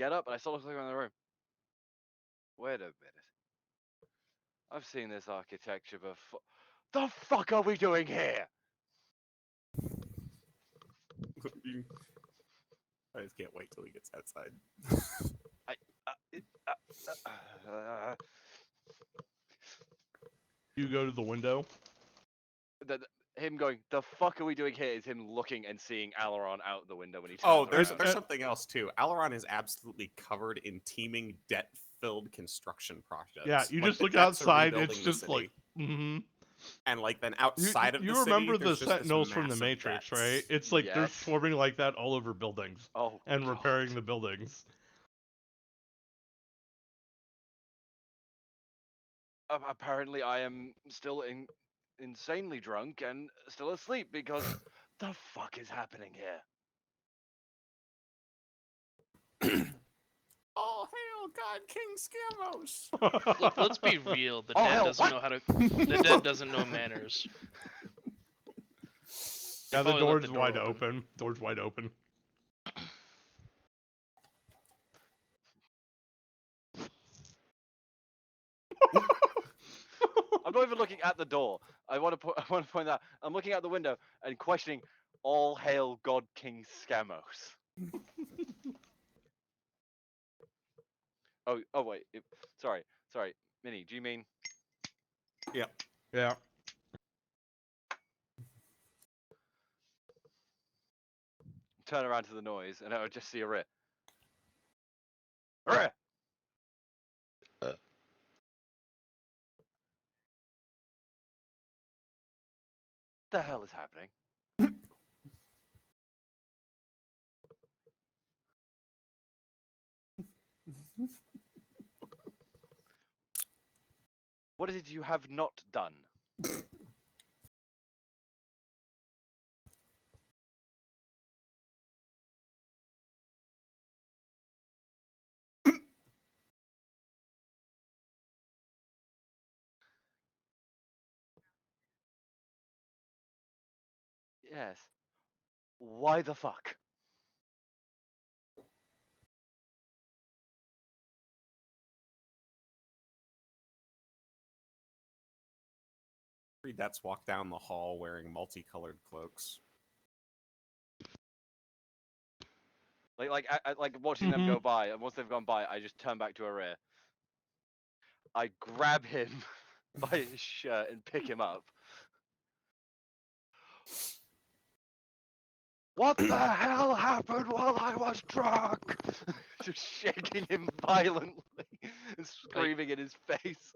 get up and I start looking around the room. Wait a minute. I've seen this architecture before. The fuck are we doing here? I just can't wait till he gets outside. You go to the window. Him going, the fuck are we doing here? Is him looking and seeing Alaron out the window when he turns Oh, around. there's something else too. Alaron is absolutely covered in teeming, debt-filled construction projects. Yeah, you Like, just look that's outside. rebuilding It's the just city. like, And like then outside of the you city, remember the there's just this Sentinels from the massive Matrix, debts. right? It's like they're Yes. swarming like that all over buildings Oh, and God. repairing the buildings. Apparently, I am still insanely drunk and still asleep because the fuck is happening here? All hail God King Scamos! Look, let's be real. The Oh, dead hell, doesn't what? know how to. The dead doesn't know manners. Yeah, the probably left door's the door wide open. open. Door's wide open. I'm not even looking at the door. I want to point out I'm looking out the window and questioning all hail God King Scamos. Oh wait. Sorry. Minnie, do you mean? Yeah. Turn around to the noise and I would just see a Rhett. Rhett! The hell is happening? What is it you have not done? Yes. Why the fuck? Three debts walk down the hall wearing multicolored cloaks. Like watching them go by, and once they've gone by, I just turn back to a rear. I grab him by his shirt and pick him up. What the hell happened while I was drunk? Just shaking him violently and screaming in his face.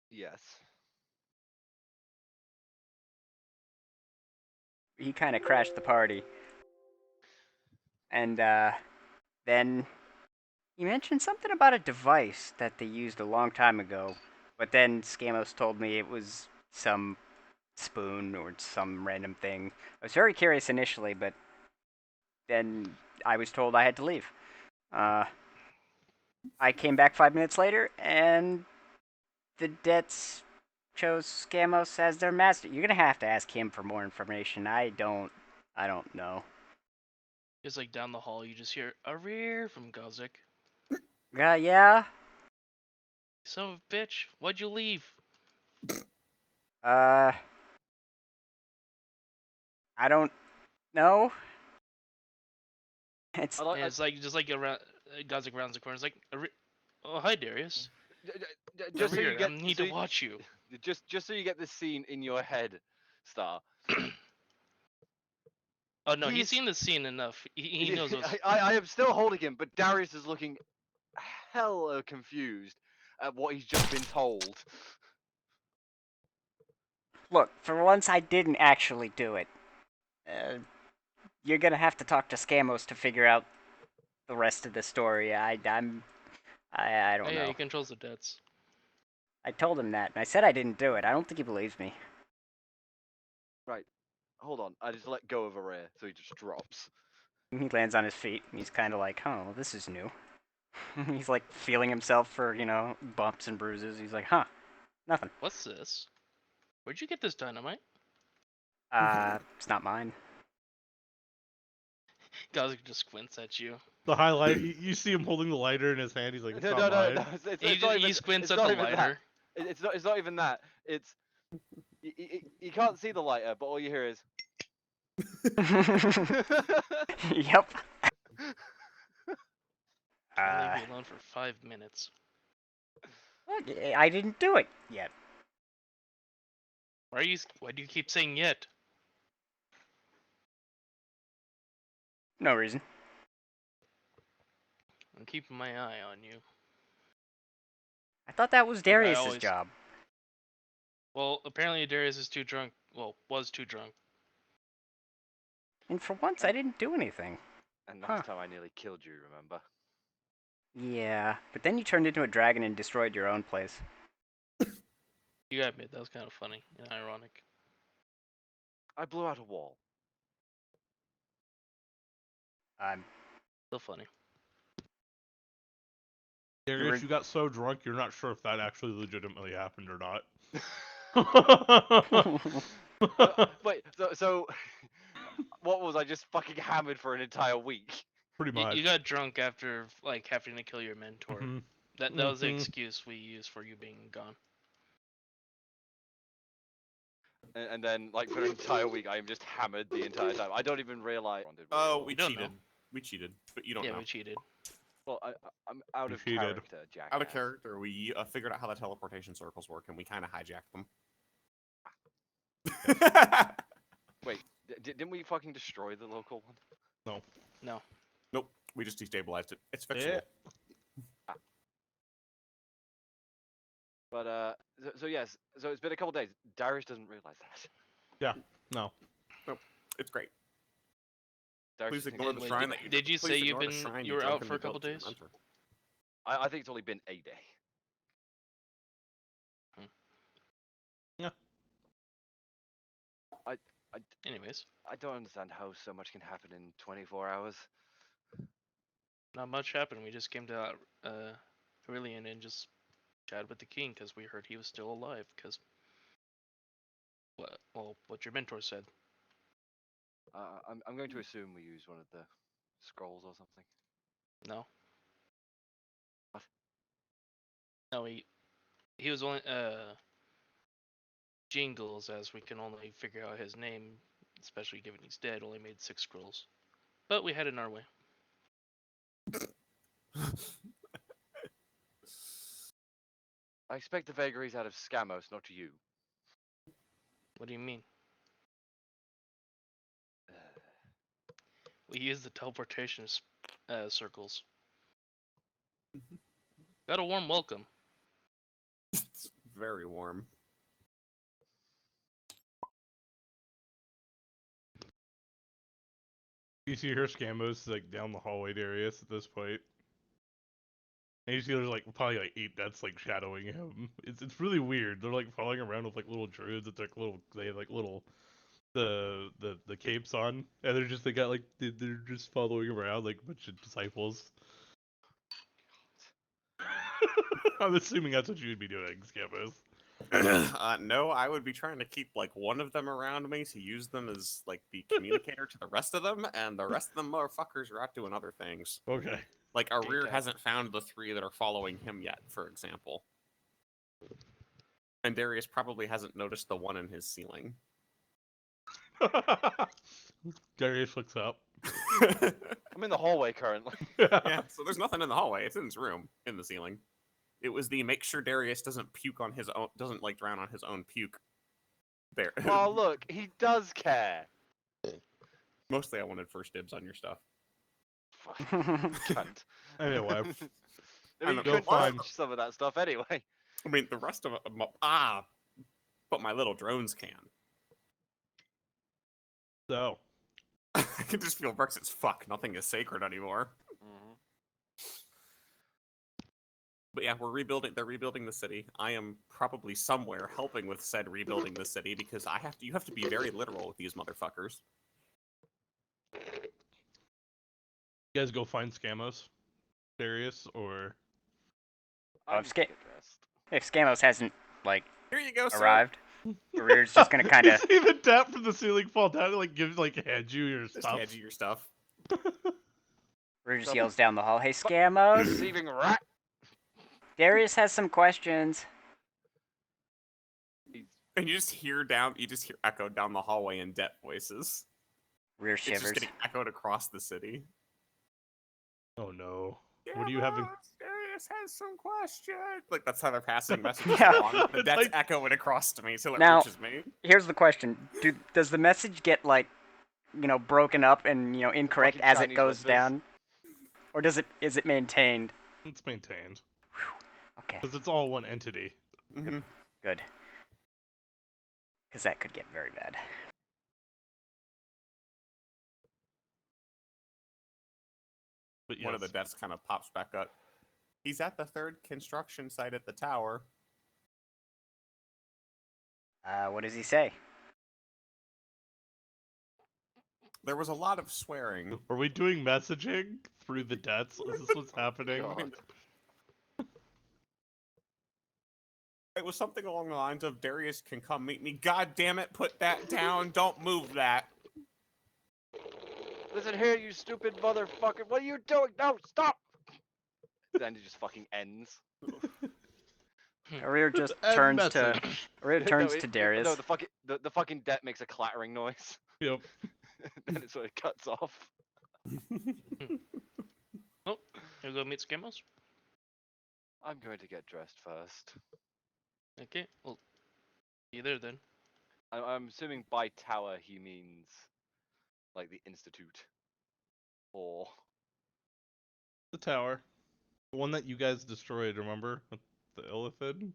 Yes. He kind of crashed the party. And then he mentioned something about a device that they used a long time ago. But then Scamos told me it was some spoon or some random thing. I was very curious initially, but then I was told I had to leave. I came back 5 minutes later, and the debts chose Scamos as their master. You're gonna have to ask him for more information. I don't know. Just like down the hall, you just hear a rear from Gozik. Yeah. Son of a bitch, why'd you leave? I don't know. It's I like, And it's like just like around Gozik rounds the corner. It's like, oh hi Darius. just so Rear, you get, I need to watch you. just so you get this scene in your head, Star. Oh no, he's seen the scene enough. He knows what's. I am still holding him, but Darius is looking hella confused at what he's just been told. Look, for once I didn't actually do it. You're gonna have to talk to Scamos to figure out the rest of the story. I'm I Oh, don't yeah, know. he controls the debts. I told him that, and I said I didn't do it. I don't think he believes me. Hold on, I just let go of a ray, so he just drops. He lands on his feet, and he's kind of like, "Huh, well, this is new." He's like feeling himself for, bumps and bruises. He's like, "Huh, nothing. What's this? Where'd you get this dynamite? It's not mine." Gazzik just squints at you. The highlight, you see him holding the lighter in his hand. He's like, it's No, not no, mine. no, it's He, it's not even. he squints It's at not the even that. lighter. It's not even that. It's you can't see the lighter, but all you hear is. Yep. Can't leave me alone for 5 minutes. Look, I didn't do it yet. Why do you keep saying yet? No reason. I'm keeping my eye on you. I thought that was Darius's always- job. Well, apparently Darius is too drunk. Well, was too drunk. And for once, I didn't do anything. And Huh. last time I nearly killed you, remember? Yeah, but then you turned into a dragon and destroyed your own place. You gotta admit, that was kind of funny and ironic. I blew out a wall. Still funny. Darius, were- you got so drunk, you're not sure if that actually legitimately happened or not. Wait, so what was I just fucking hammered for an entire week? Pretty much. You got drunk after like having to kill your mentor. Mhm. That was the Mhm. excuse we used for you being gone. And then, like, for an entire week, I am just hammered the entire time. I don't even realize. Oh, we You don't cheated. know. We cheated, but you don't Yeah, know. we cheated. Well, I'm out You of cheated. character, Jack. Out of character, we figured out how the teleportation circles work, and we kind of hijacked them. Wait, didn't we fucking destroy the local one? No. Nope, we just destabilized it. It's fictional. Yeah. But so yes, so it's been a couple days. Darius doesn't realize that. No. It's great. Darius Please just ignore thinks the it's shrine stupid. that you. Did you please say ignore the shrine you were out drunkenly for a couple built to your days? mentor. I think it's only been a day. Anyways, I don't understand how so much can happen in 24 hours. not much happened. We just came to Hyrillian and just chatted with the king because we heard he was still alive. Because what your mentor said. I'm going to assume we use one of the scrolls or something. No. What? No, he was only Jingles, as we can only figure out his name, especially given he's dead, only made 6 scrolls. But we had it in our way. I expect the vagaries out of Scamos, not you. What do you mean? We used the teleportation circles. Got a warm welcome. It's very warm. You see her Scamos like down the hallway to Darius at this point. And you see there's like probably like 8 deaths like shadowing him. It's really weird. They're like following around with like little druids. It's like little they have like little the capes on, and they got like they're just following around like a bunch of disciples. I'm assuming that's what you would be doing, Scamos. No, I would be trying to keep like one of them around me to use them as like the communicator to the rest of them, and the rest of them motherfuckers are out doing other things. Okay. Like Arir Okay. hasn't found the 3 that are following him yet, for example. And Darius probably hasn't noticed the one in his ceiling. Darius looks up. I'm in the hallway currently. Yeah, so there's nothing in the hallway. It's in his room, in the ceiling. It was the make sure Darius doesn't puke on his own, doesn't like drown on his own puke. There. Oh look, he does care. Mostly I wanted first dibs on your stuff. Fucking cunt. Anyway, I mean, I'm you a- could fine. touch some of that stuff anyway. I mean, the rest of it, but my little drones can. so I can just feel Brexit's fuck. Nothing is sacred anymore. But yeah, we're rebuilding. They're rebuilding the city. I am probably somewhere helping with said rebuilding the city because you have to be very literal with these motherfuckers. You guys go find Scamos, Darius, or Oh, I if need to Sca- get dressed. If Scamos hasn't like Here you go, sir. arrived, Career's just gonna kind You of. see the tap from the ceiling fall down and hand you your Just stuff. hand you your stuff. Career just Some- yells down the hall, "Hey, Scamos! Deceiving rat. Darius has some questions." And you just hear echo down the hallway in debt voices. Career It's just shivers. getting echoed across the city. Oh no. What do you have in- Darius has some questions. Like that's how they're passing messages Yeah. along. The It's debt's like- echoing across to me till it Now- reaches me. Here's the question: does the message get like, broken up and incorrect Fucking as it Chinese goes whispers. down, or is it maintained? It's maintained. Okay, Because it's all one entity. Mhm. good. Because that could get very bad. But One of the yes. debts kind of pops back up. He's at the third construction site at the tower. What does he say? There was a lot of swearing. Are we doing messaging through the debts? Is this what's happening? God. It was something along the lines of Darius can come meet me. God damn it, put that down. Don't move that. Listen here, you stupid motherfucker. What are you doing? No, stop! Then it just fucking ends. Career just End turns to message. Career No, turns it- to it- Darius. No, the fucking debt makes a clattering noise. Yep. Then it sort of cuts off. Oh, you go meet Scamos? I'm going to get dressed first. Okay, well, be there then. I'm assuming by tower he means like the institute, or The tower. The one that you guys destroyed, remember? With the Illithid?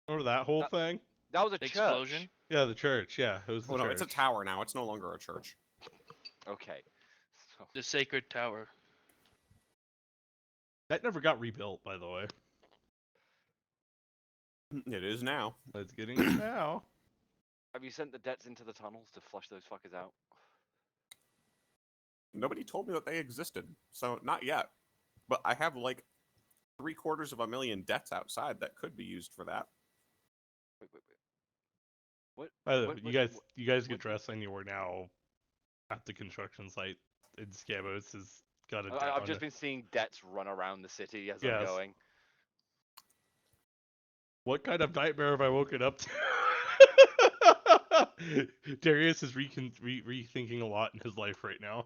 Remember that whole That- thing? that was a The church. explosion? Yeah, the church. Yeah, it was the Oh no, church. it's a tower now. It's no longer a church. Okay. So, The Sacred Tower. That never got rebuilt, by the way. It is now. It's getting it now. have you sent the debts into the tunnels to flush those fuckers out? Nobody told me that they existed, so not yet. But I have like 750,000 debts outside that could be used for that. Wait. What? By the way, What- you what- guys, you guys get what- dressed and you are now at the construction site. And Scamos has got a debt I've on just it. been seeing debts run around the city as Yes. I'm going. What kind of nightmare have I woken up to? Darius is rethinking a lot in his life right now.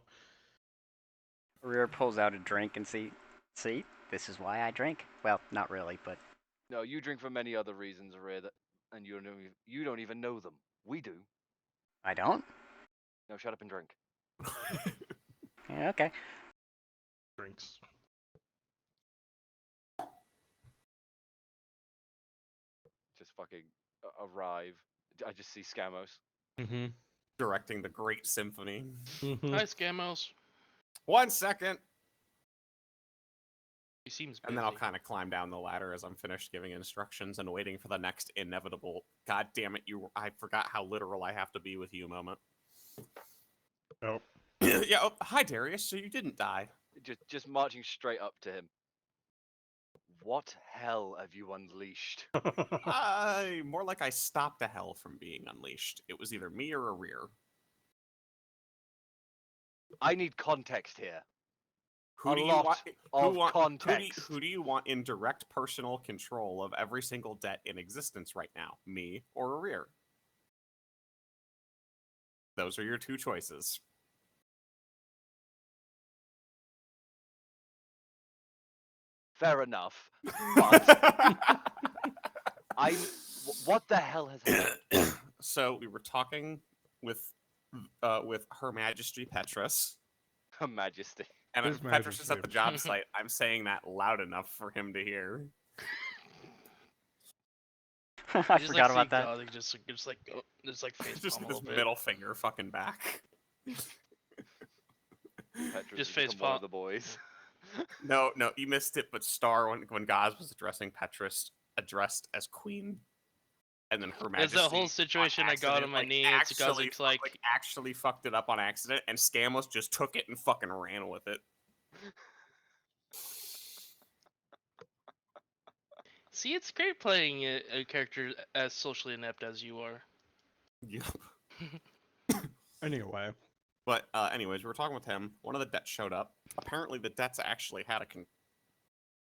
Career pulls out a drink and see, this is why I drink. Well, not really, but No, you drink for many other reasons, Array, and you don't even know them. We do. I don't. No, shut up and drink. Yeah, okay. Drinks. Just fucking arrive. I just see Scamos. Mm-hmm. Directing the Great Symphony. Hi, Scamos. 1 second. He seems busy. And then I'll kind of climb down the ladder as I'm finished giving instructions and waiting for the next inevitable. God damn it! I forgot how literal I have to be with you moment. Oh. Yeah. Oh, hi, Darius. So you didn't die. Just marching straight up to him. What hell have you unleashed? More like I stopped the hell from being unleashed. It was either me or a rear. I need context here. Who A do you lot want? of context. Who do you want in direct personal control of every single debt in existence right now? Me or a rear? Those are your two choices. Fair enough. But what the hell has happened? So we were talking with Her Majesty Petrus, Her Majesty. and His Petrus is at the Majesty. job site. I'm saying that loud enough for him to hear. I just, forgot like, about that. God, just like face Just palm a this little bit. middle finger fucking back. Petrus Just has become one facepalm. of the boys. No, you missed it. But Star, when Gaz was addressing Petrus, addressed as Queen, and then Her There's Majesty. that whole on situation I got on accident, my like, knee. It's actually, Gazik's like, actually fucked it up on accident, and Scamos just took it and fucking ran with it. see, it's great playing a character as socially inept as you are. Yeah. Anyway, But anyways, we were talking with him. One of the debts showed up. Apparently, the debts actually had a.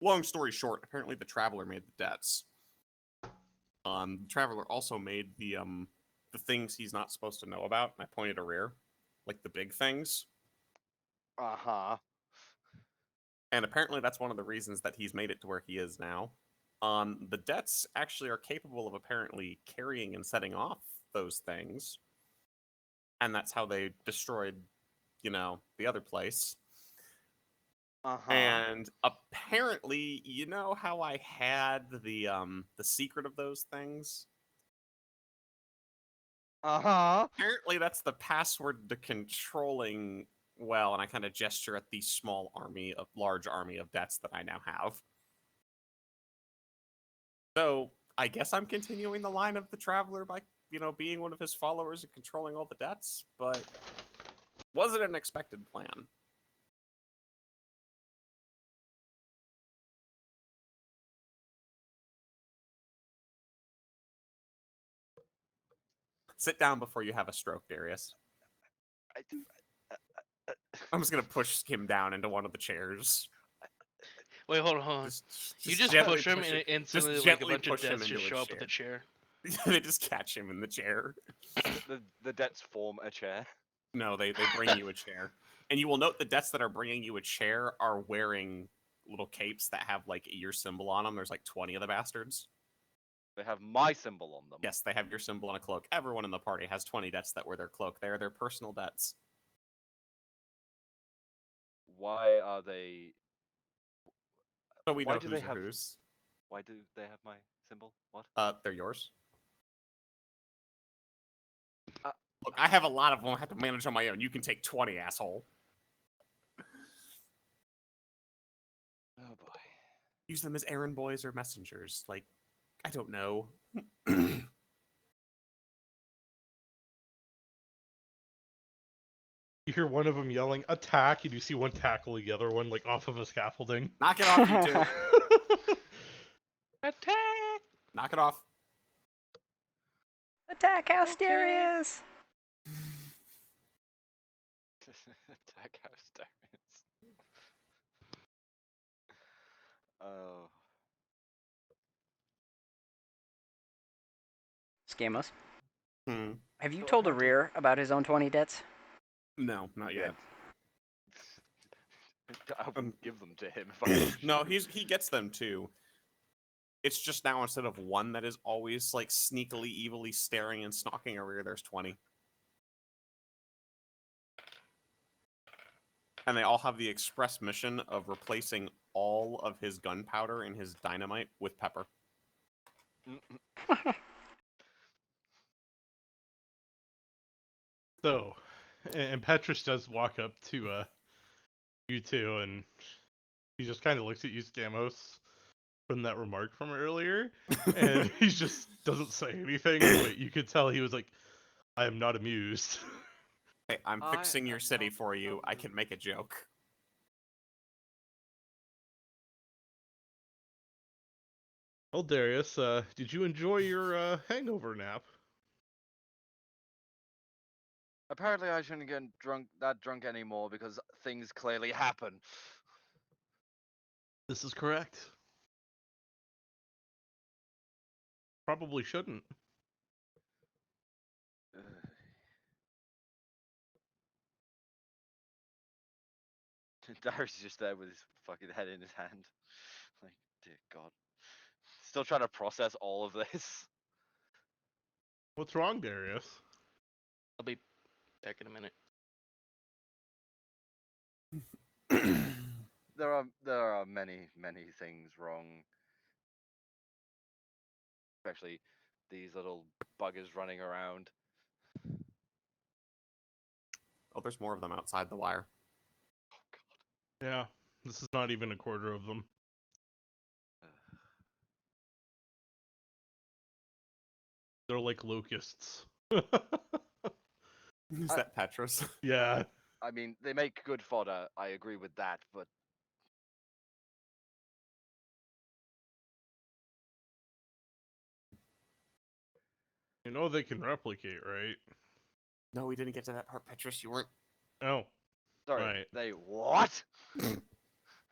Long story short, apparently the Traveler made the debts. The Traveler also made the things he's not supposed to know about. And I pointed a rear, like the big things. Uh-huh. And apparently, that's one of the reasons that he's made it to where he is now. The debts actually are capable of apparently carrying and setting off those things. And that's how they destroyed, the other place. Uh-huh. And apparently, you know how I had the secret of those things? Uh-huh. Apparently, that's the password to controlling. Well, and I kind of gesture at the large army of debts that I now have. So I guess I'm continuing the line of the Traveler by, being one of his followers and controlling all the debts, but wasn't an expected plan. Sit down before you have a stroke, Darius. I'm just gonna push him down into one of the chairs. Wait, hold on. You just gently push him, and it instantly, just like a gently bunch of push him deaths into just a show up with a chair. chair. They just catch him in the chair. The debts form a chair. No, they bring you a chair. And you will note the debts that are bringing you a chair are wearing little capes that have like your symbol on them. There's like 20 of the bastards. They have my symbol on them. Yes, they have your symbol on a cloak. Everyone in the party has 20 debts that wear their cloak. They are their personal debts. Why are they? So we Why know do who's they have? whose. Why do they have my symbol? What? They're yours. Uh, Look, I have a lot of them I have to manage on my own. You can take 20, asshole. Oh boy. Use them as errand boys or messengers. Like, I don't know. you hear one of them yelling, attack, and you see one tackle the other one, like, off of a scaffolding. Knock it off, you two. Attack! Knock it off. Attack Asterius! Attack House Darius. Oh. Scamos, Hmm. have you So told how do- Arir about his own 20 debts? No, not yet. I wouldn't give them to him if I No, he gets them too. It's just now instead of one that is always like sneakily, evilly staring and stalking a rear, there's 20. And they all have the express mission of replacing all of his gunpowder and his dynamite with pepper. So, and Petrus does walk up to you two, and he just kind of looks at you, Scamos, from that remark from earlier, and he just doesn't say anything, but you could tell he was like, I am not amused. Hey, I'm I fixing your am city not for you. I amused. can make a joke. Well, Darius, did you enjoy your hangover nap? Apparently, I shouldn't get that drunk anymore because things clearly happen. This is correct. Probably shouldn't. Darius is just there with his fucking head in his hand. Like, dear God. Still trying to process all of this. What's wrong, Darius? I'll be back in a minute. There are many things wrong. Especially these little buggers running around. Oh, there's more of them outside the wire. Oh God. Yeah, This is not even a quarter of them. They're like locusts. Is that Petros? Yeah. I mean, they make good fodder. I agree with that, but You know they can replicate, right? No, we didn't get to that part, Petros. You weren't. Oh, sorry, right. they what?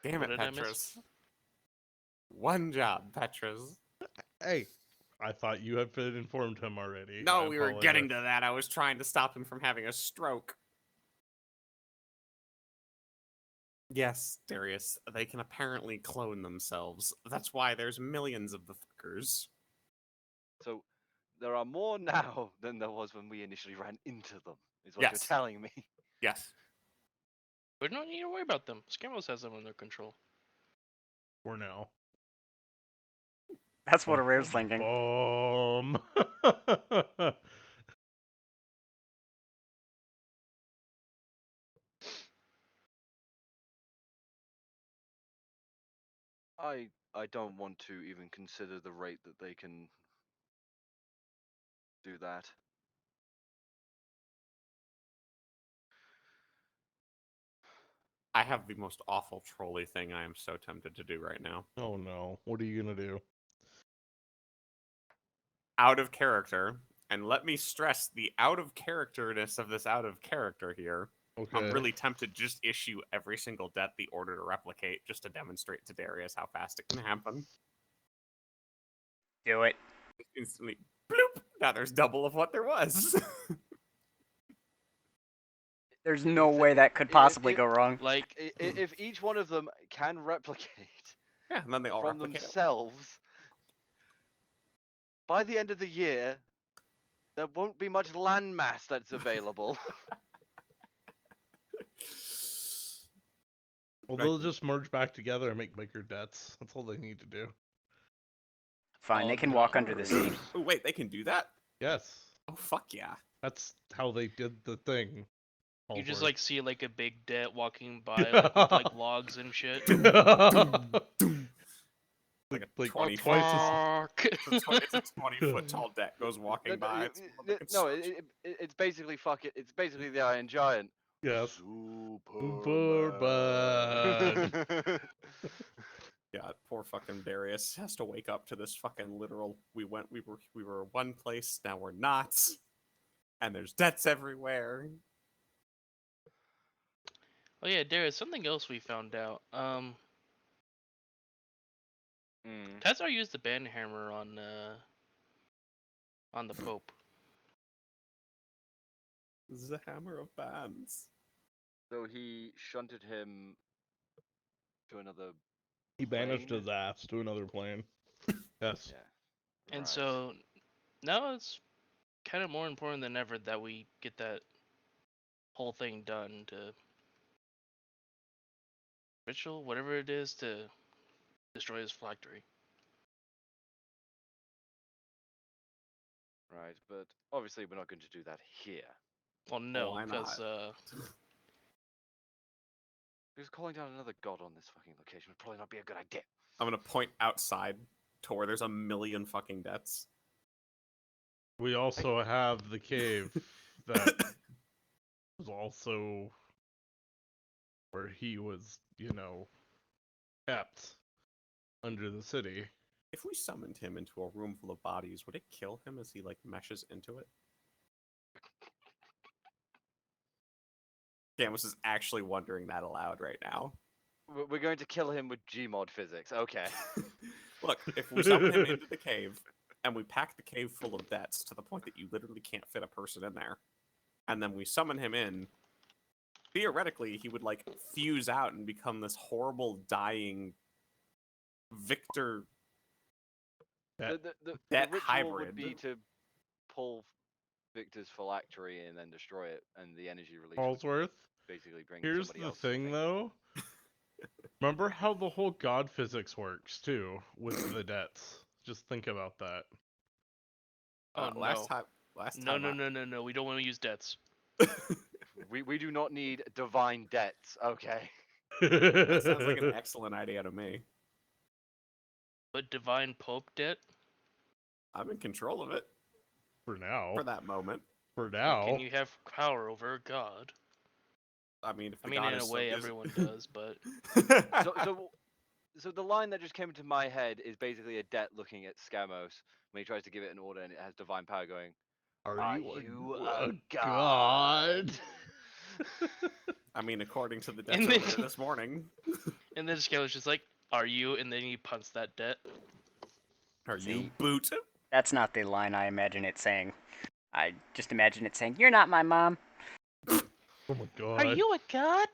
Damn What it, did I miss? Petros. One job, Petros. Hey, I thought you had informed him already. No, I we were getting apologize. to that. I was trying to stop him from having a stroke. Yes, Darius, they can apparently clone themselves. That's why there's millions of the fuckers. So there are more now than there was when we initially ran into them. Is what you're Yes. telling me? Yes. We don't need to worry about them. Scamos has them under control. For now. That's what Arare's thinking. Boom. I don't want to even consider the rate that they can do that. I have the most awful trolley thing I am so tempted to do right now. Oh no. What are you gonna do? Out of character, and let me stress the out of characterness of this out of character here. Okay. I'm really tempted to just issue every single debt the order to replicate just to demonstrate to Darius how fast it can happen. Do it. Instantly, bloop! Now there's double of what there was. There's no Exa- way that could i- possibly i- go wrong. Like, If each one of them can replicate Yeah, and then they all from replicate it. themselves, by the end of the year, there won't be much land mass that's available. Well, they'll just merge back together and make bigger debts. That's all they need to do. Fine, Oh, they can walk no. under the sea. Oh wait, they can do that? Yes. Oh fuck yeah. That's how they did the thing. you just Hallworth. like see like a big debt walking by like, with like logs and shit. Like a Like 20 twice as Fuck. It's a 20-foot tall deck goes walking by. It's more of a No, construction. it's basically it's basically the Iron Giant. yes. Superman. Yeah, poor fucking Darius has to wake up to this fucking literal. We were one place, now we're not, and there's debts everywhere. Oh yeah, Darius, something else we found out. Tazar used the banhammer on the Pope. The hammer of bands. So he shunted him to another. He banished plane? his ass to another plane. Yes. Yeah. And right. so now it's kind of more important than ever that we get that whole thing done to ritual, whatever it is, to destroy his factory. Right, but obviously we're not going to do that here. Well, no, why because Because calling down another god on this fucking location would probably not be a good idea. I'm gonna point outside to where there's a million fucking debts. We also have the cave that was also where he was, kept under the city. If we summoned him into a room full of bodies, would it kill him as he like meshes into it? Camus is actually wondering that aloud right now. We're going to kill him with Gmod physics. Okay. Look, if we summon him into the cave and we pack the cave full of debts to the point that you literally can't fit a person in there, and then we summon him in, theoretically he would like fuse out and become this horrible dying Victor. The That ritual hybrid. would be to pull Victor's phylactery and then destroy it, and the energy release would Fallsworth. basically bring Here's somebody the else. thing, though. Remember how the whole god physics works too with the debts. Just think about that. oh Last no, time. no, we don't want to use debts. We do not need divine debts. Okay. That sounds like an excellent idea to me. But divine pope debt? I'm in control of it For now. for that moment. For How now. can you have power over a god? I mean, if I the mean, god in is a so way, busy- everyone does, but So the line that just came into my head is basically a debt looking at Scamos when he tries to give it an order and it has divine power going, "Are you a god?" I mean, according to the And debts then- earlier this morning, and then Scalar's just like, "Are you?" And then he punts that debt. are you See? boot? That's not the line I imagine it saying. I just imagine it saying, "You're not my mom." Oh my god. Are you a god?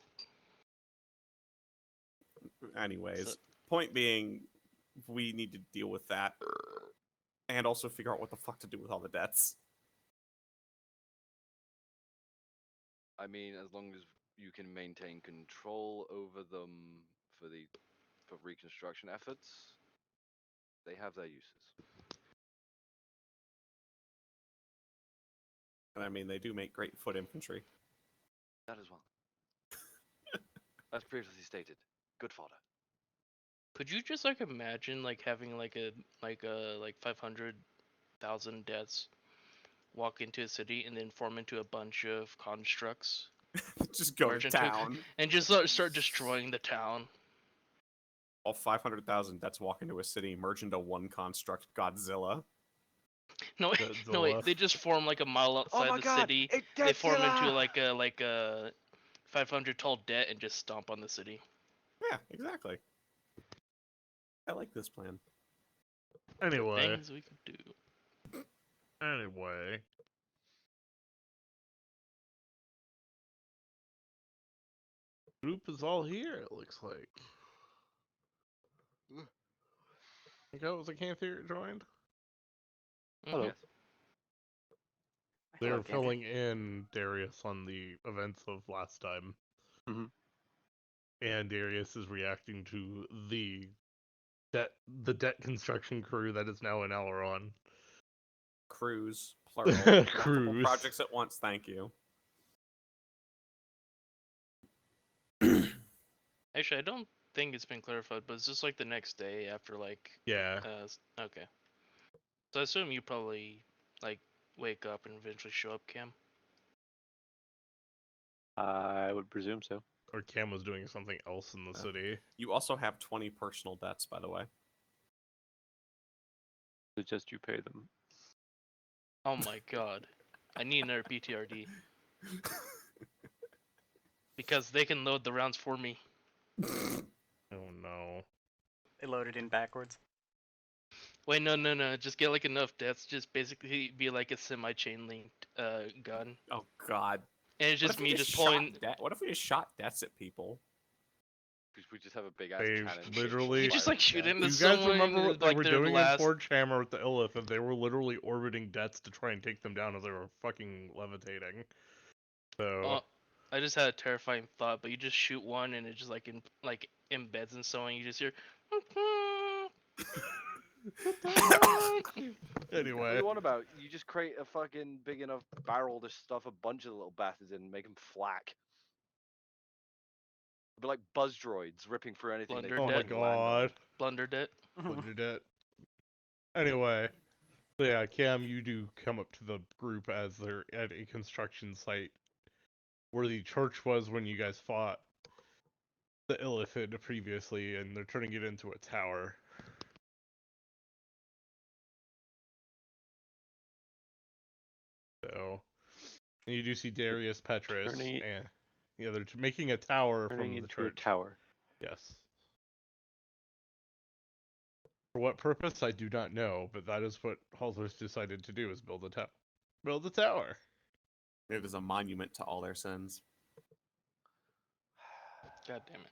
Anyways, So- point being, we need to deal with that, and also figure out what the fuck to do with all the debts. I mean, as long as you can maintain control over them for reconstruction efforts, they have their uses. And I mean, they do make great foot infantry. That as well. As previously stated, good fodder. Could you just like imagine like having like 500,000 deaths walk into a city and then form into a bunch of constructs Just go to Merge into- town. and just start destroying the town? All 500,000 debts walk into a city, merge into one construct, Godzilla. No, no wait, they just form like a mile Oh outside my the god! city. It They form into Godzilla! like a 500 tall debt and just stomp on the city. Yeah, exactly. I like this plan. Anyway. Things we could do. Anyway. Group is all here, it looks like. I think that was a Canther joined. Hello. Yes. They Hello, were Cantor. filling in Darius on the events of last time. Mhm. And Darius is reacting to the debt construction crew that is now in Alaron. Cruise, plural. Multiple Cruise. projects at once, thank you. Actually, I don't think it's been clarified, but it's just like the next day after like Yeah. okay. So I assume you probably like wake up and eventually show up, Cam. I would presume so. Or Cam was doing something else in the city. You also have 20 personal debts, by the way. Suggest you pay them. Oh my god. I need another PTRD. Because they can load the rounds for me. Oh no. They loaded in backwards. Wait, no. Just get like enough deaths. Just basically be like a semi-chain linked gun. Oh god. And it's What just if we me just shot pulling. what if we just shot debts at people? Because we just have a big ass They cannon. literally- You just like shoot him. into You guys someone. remember what they like were their doing last... in Forge Hammer with the Illith, and they were literally orbiting debts to try and take them down as they were fucking levitating. So I just had a terrifying thought, but you just shoot one and it just like embeds in someone. You just hear. What anyway, do you want about? You just create a fucking big enough barrel to stuff a bunch of little bastards in and make them flak. It'd be like buzz droids ripping through anything. they Blunder oh my debt. fucking land on. god, Blundered it. blundered it. Anyway, so yeah, Cam, you do come up to the group as they're at a construction site where the church was when you guys fought the Illithid previously, and they're turning it into a tower. So, and you do see Darius Petrus, Turning it- and yeah, they're making a tower Turning from the into church. a tower. Yes. For what purpose, I do not know, but that is what Halsers decided to do: is build a tower. Build a tower. It is a monument to all their sins. God damn it.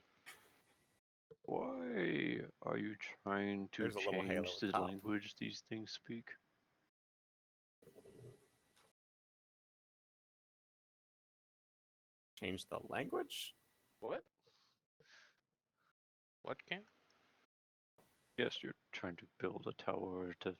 Why are you trying to There's a little Halo change the top. language these things speak? Change the language? What? What, Cam? Yes, you're trying to build a tower to.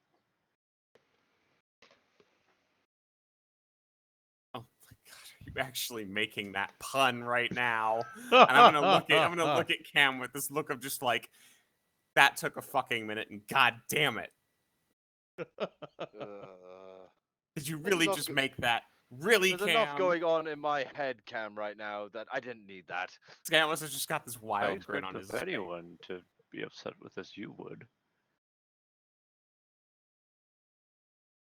Oh my god, are you actually making that pun right now. And I'm gonna look at Cam with this look of just like, that took a fucking minute, and god damn it. Did you There's really enough just go- make that? Really, There's Cam? enough going on in my head, Cam, right now that I didn't need that. Scamus has just got this I wild grin expect on his of face. anyone to be upset with as you would.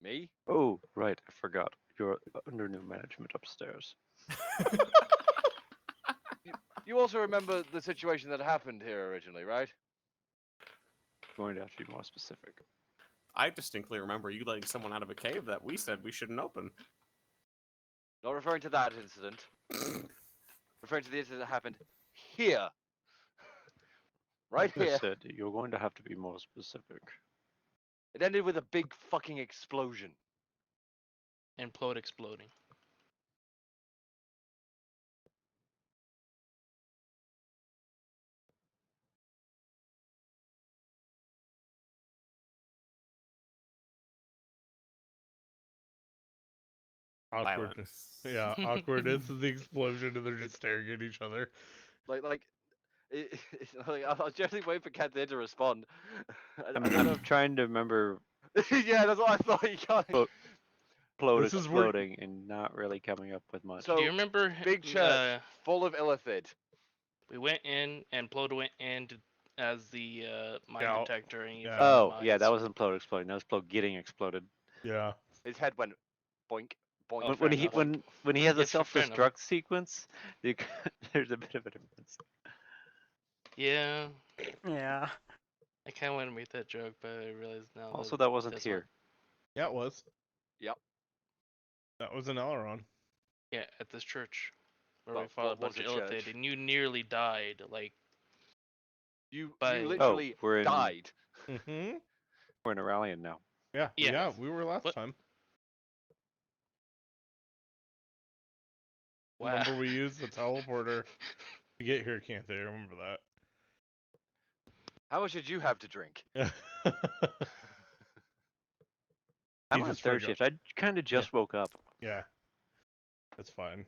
Me? Oh, right, I forgot. You're under new management upstairs. You also remember the situation that happened here originally, right? Going to have to be more specific. I distinctly remember you letting someone out of a cave that we said we shouldn't open. Not referring to that incident. Referring to the incident that happened here. Right Like I here. said, you're going to have to be more specific. It ended with a big fucking explosion. Implode exploding. Awkwardness. Silence. Yeah, awkwardness is the explosion, and they're just staring at each other. I was generally waiting for Kathleen to respond. I'm trying to remember Yeah, that's what I thought. You got But- Plode This is where- exploding and not really coming up with much. So, Do you remember? big church full of illithid. We went in, and Plode went in as the mine Yeah, detector, and he yeah. found the Oh, yeah, mines. that wasn't Plode exploding. That was Plode getting exploded. Yeah. His head went boink, boink. Oh, When, fair when he enough. when he has a Yes, fair enough. self-destruct sequence, you, there's a bit of a difference. Yeah, Yeah. I kind of want to make that joke, but I realized now. Also, that wasn't that's here. Yeah, it was. Yep. That was an Aileron. Yeah, at this church where Well, we fought a what was bunch of the illithid, church? and you nearly died. Like, You But- literally we're in- died. Mm-hmm. We're in Aurelian now. Yeah, Yeah. yeah, we were last What? time. wow. Remember we used the teleporter to get here, can't they? Remember How much did you have to drink? that. I'm You on just third forgot. shift. I kind of just woke up. Yeah. That's fine.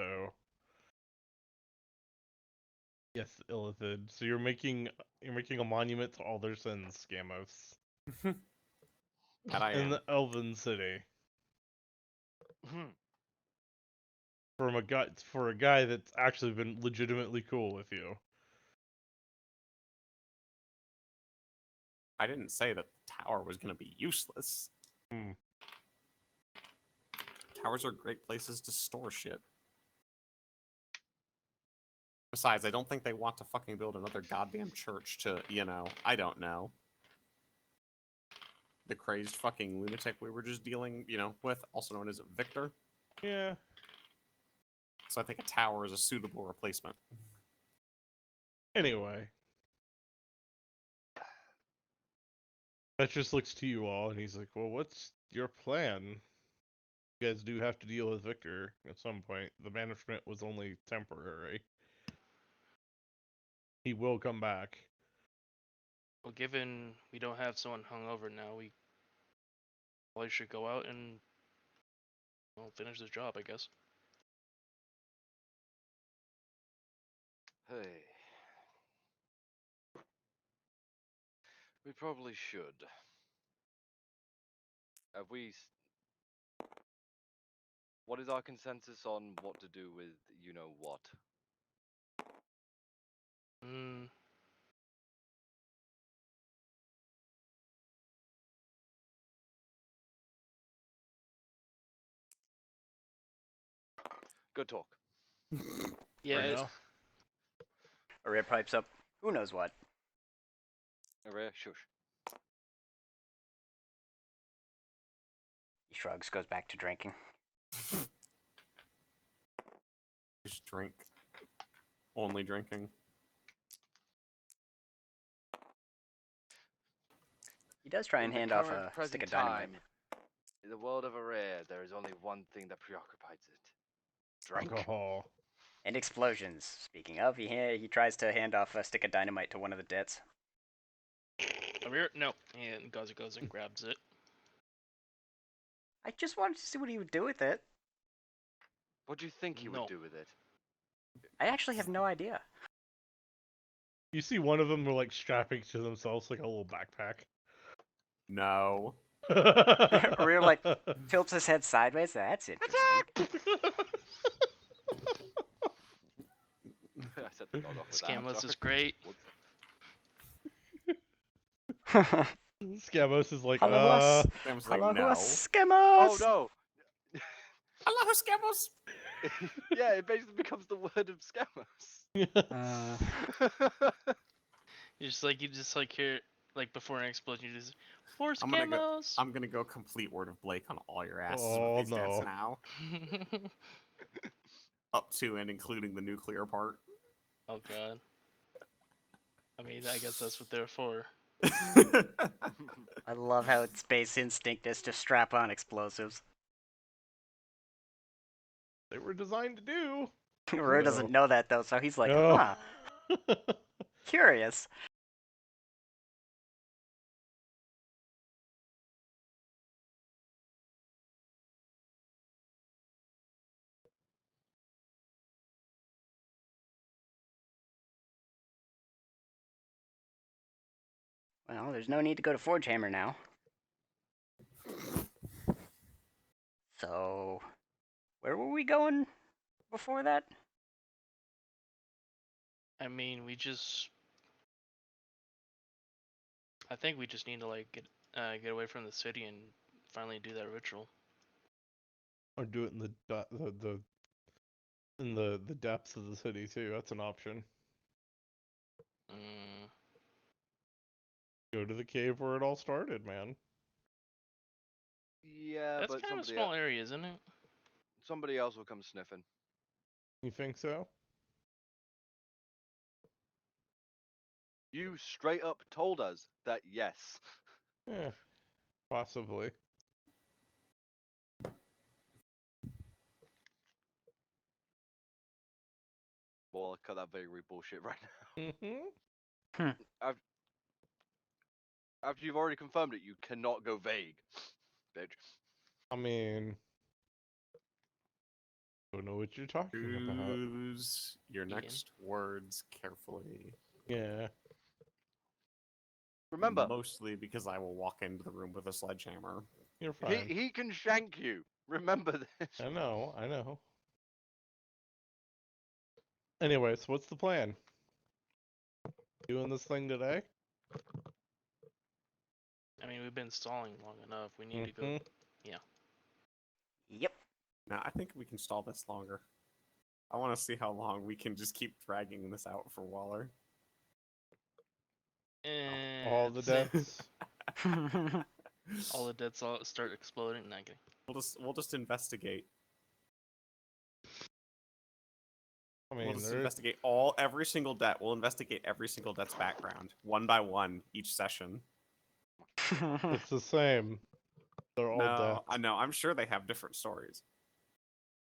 So yes, Illithid. So you're making a monument to all their sins, Scamos. That I In am. the Elven City. Hmm. For a guy that's actually been legitimately cool with you. I didn't say that the tower was going to be useless. Hmm. Towers are great places to store shit. Besides, I don't think they want to fucking build another goddamn church to, I don't know. The crazed fucking lunatic we were just dealing, with, also known as Victor. Yeah. So I think a tower is a suitable replacement. Anyway. Petrus looks to you all and he's like, well, what's your plan? You guys do have to deal with Victor at some point. The banishment was only temporary. He will come back. Well, given we don't have someone hungover now, we probably should go out and finish this job, I guess. Hey. We probably should. Have we... What is our consensus on what to do with you-know-what? Hmm. Good talk. Yeah. Right it's- now. Arya pipes up. Who knows what? Araya, shush. He shrugs, goes back to drinking. Just drink. Only drinking. He does try and In the hand off current a present stick of dynamite. time, in the world of Araya, there is only one thing that preoccupies it. Drink. Alcohol. And explosions. Speaking of, he tries to hand off a stick of dynamite to one of the debts. Over here? No. And goes and grabs it. I just wanted to see what he would do with it. What do you think he No. would do with it? I actually have no idea. You see one of them were like strapping to themselves like a little backpack. No. Rear like tilts his head sideways. That's interesting. I set the dog off with that. I'm Scamless sorry. is great. Scamos is like, Hello, Sam's like, hello, no. Eskimos. Oh no! Hello, Scammos! Yeah, it basically becomes the word of scammers. You just like hear like before an explosion, you just for I'm gonna go- Scamos. I'm gonna go complete Word of Blake on all your asses Oh, with these stats no. now. Up to and including the nuclear part. Oh god. I mean, I guess that's what they're for. I love how its base instinct is to strap on explosives. They were designed to do. Rur doesn't know that though, so he's like, No. huh, curious. Well, there's no need to go to Forge Hammer now. So, where were we going before that? I mean, I think we just need to like get away from the city and finally do that ritual. Or do it in the depths of the city too. That's an option. Mm, Go to the cave where it all started, man. Yeah, that's but kind of a somebody small area, isn't it? somebody else will come sniffing. You think so? You straight up told us that yes. Yeah, possibly. Well, I'll cut that vagary bullshit right now. Mm-hmm. After you've already confirmed it, you cannot go vague, bitch. I mean, don't know what you're talking about. Choose your Ian. next words carefully. Yeah. Remember, Mostly because I will walk into the room with a sledgehammer. You're fine. he can shank you. Remember this. I know, I know. Anyways, what's the plan? Doing this thing today? I mean, we've been stalling long enough. We need to go. Mhm. Yep. Now, I think we can stall this longer. I want to see how long we can just keep dragging this out for Waller. All the It's- deaths. all the deads all start exploding. Not kidding. We'll just investigate. I We'll mean, just there- investigate every single debt. We'll investigate every single debt's background, one by one, each session. it's the same. They're all No, deaths. I know. I'm sure they have different stories.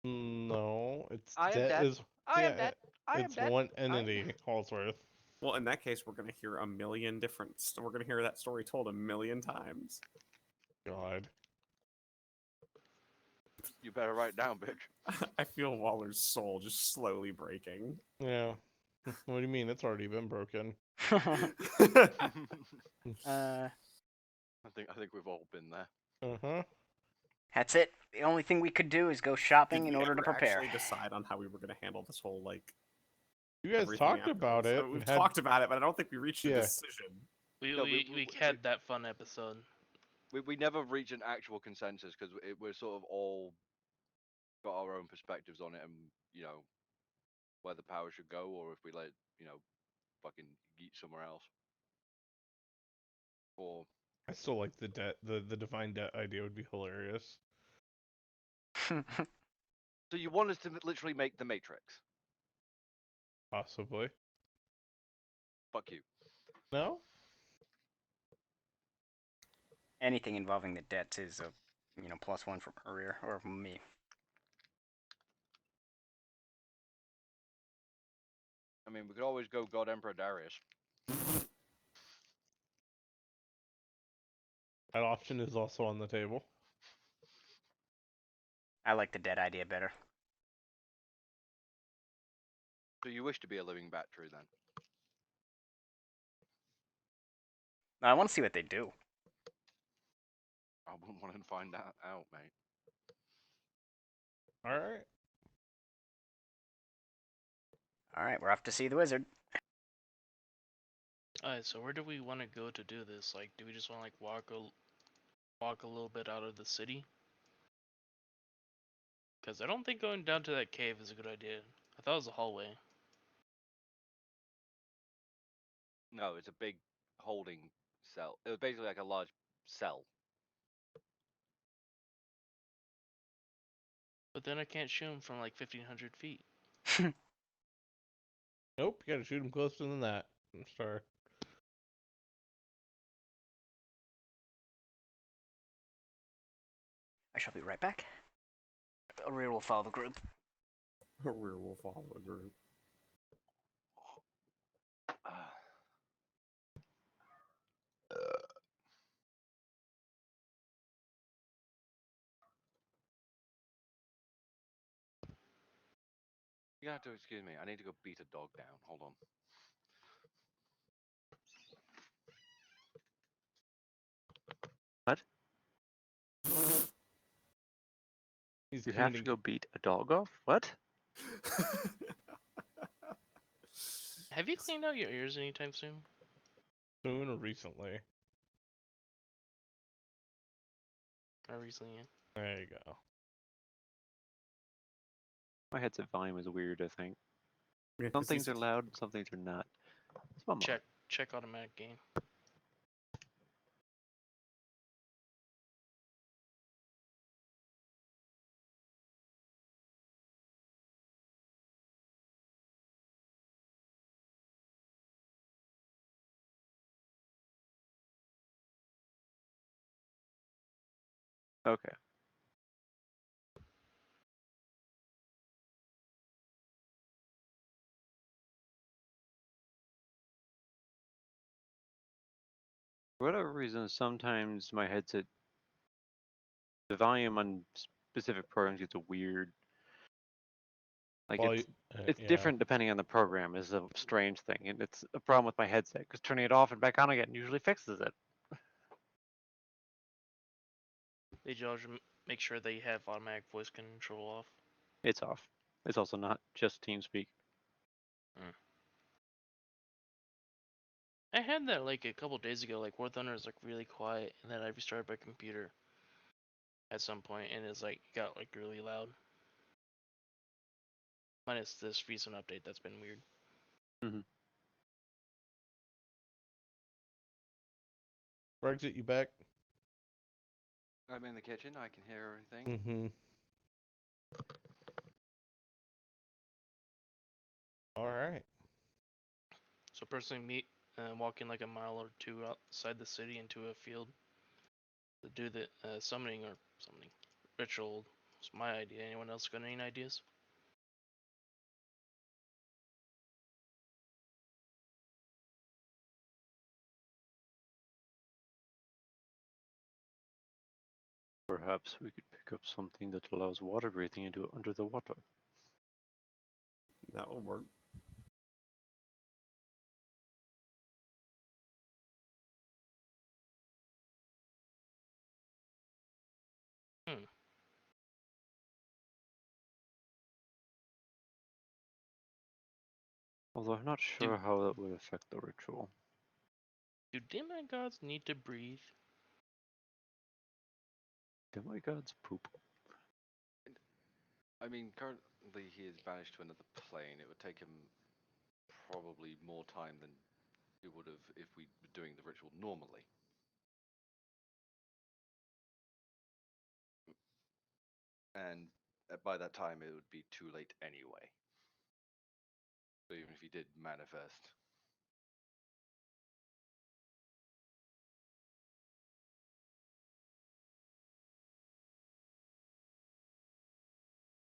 No, it's I am dead dead. is I am yeah, dead. I am it's dead. one entity, Hallsworth. Well, in that case, we're gonna hear a million different. We're gonna hear that story told a million times. God. You better write down, bitch. I feel Waller's soul just slowly breaking. Yeah. What do you mean? It's already been broken. I uh, think we've all been there. Uh-huh. that's it. The only thing we could do is go shopping Did in we order to ever prepare. actually decide on how we were gonna handle this whole like? You guys everything talked after about this? it. We've and had- talked about it, but I don't think we reached a Yeah. decision. We No, we had that fun episode. We never reach an actual consensus because we're sort of all got our own perspectives on it, and where the power should go, or if we let fucking yeet somewhere else. Or I still like the debt. The divine debt idea would be hilarious. so you want us to literally make the Matrix? Possibly. Fuck you. No? Anything involving the debts is a, +1 from Rear or from me. I mean, we could always go God Emperor Darius. That option is also on the table. I like the debt idea better. So you wish to be a living battery then? I want to see what they do. I wouldn't want to find that out, mate. All right. All right, we're off to see the wizard. Alright, so where do we want to go to do this? Like, do we just want to like walk a little bit out of the city? Because I don't think going down to that cave is a good idea. I thought it was a hallway. No, it's a big holding cell. It was basically like a large cell. But then I can't shoot him from like 1,500 feet. Nope, you gotta shoot him closer than that. I'm sorry. I shall be right back. Rear will follow the group. A werewolf follow a group. You have to excuse me. I need to go beat a dog down. Hold on. What? He's You have to cleaning go beat a dog off? What? Have you cleaned out your ears anytime soon? soon or recently. Or recently? Yeah. There you go. My headset volume is weird, I think. Yeah, Some 'cause things he's- are loud, some things are not. It's my mom. Check automatic gain. Okay. For whatever reason, sometimes my headset, the volume on specific programs gets weird. Like Well, it's yeah. different depending on the program is a strange thing, and it's a problem with my headset because turning it off and back on again usually fixes it. Did you also make sure that you have automatic voice control off? It's off. It's also not just TeamSpeak. I had that like a couple days ago. Like War Thunder is like really quiet, and then I restarted my computer at some point, and it's like got like really loud. Minus this recent update that's been weird. Brexit, you back? I'm in the kitchen. I can hear everything. Mm-hmm. All right. So personally, walking like a mile or two outside the city into a field to do the summoning ritual was my idea. Anyone else got any ideas? Perhaps we could pick up something that allows water breathing into under the water. That will work. Although I'm not sure how that would affect the ritual. Do demigods need to breathe? Demigods poop. I mean, currently he is banished to another plane. It would take him probably more time than it would have if we were doing the ritual normally. And by that time, it would be too late anyway. So even if he did manifest.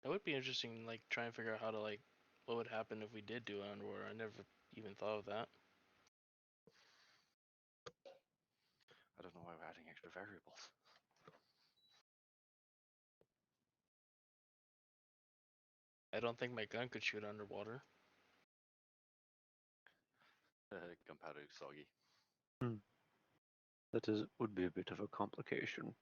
That would be interesting. Like try and figure out how to like what would happen if we did do it underwater. I never even thought of that. I don't know why we're adding extra variables. I don't think my gun could shoot underwater. Gunpowder soggy. Would be a bit of a complication.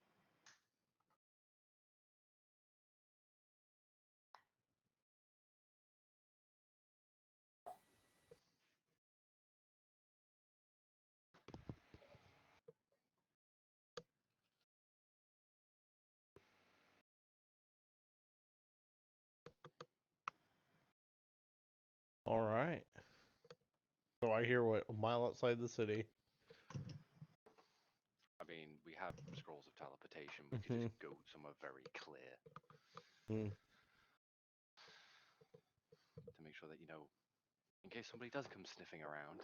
All right. So I hear what, a mile outside the city. I mean, we have scrolls of teleportation. We could just go somewhere very clear Hmm. to make sure that, in case somebody does come sniffing around.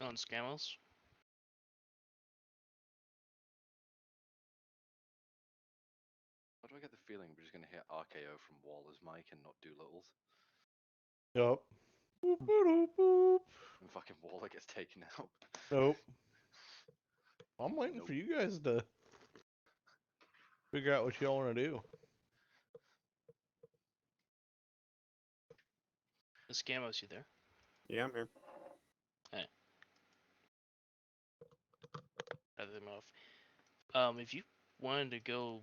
On Scamos? Why do I get the feeling we're just going to hit RKO from Waller's mic and not Doolittle's? Yup. Boop, boop, boop, boop. And fucking Waller gets taken out. Nope. I'm waiting Nope. for you guys to figure out what y'all want to do. The Scamos, you there? Yeah, I'm here. Cut them off. If you wanted to go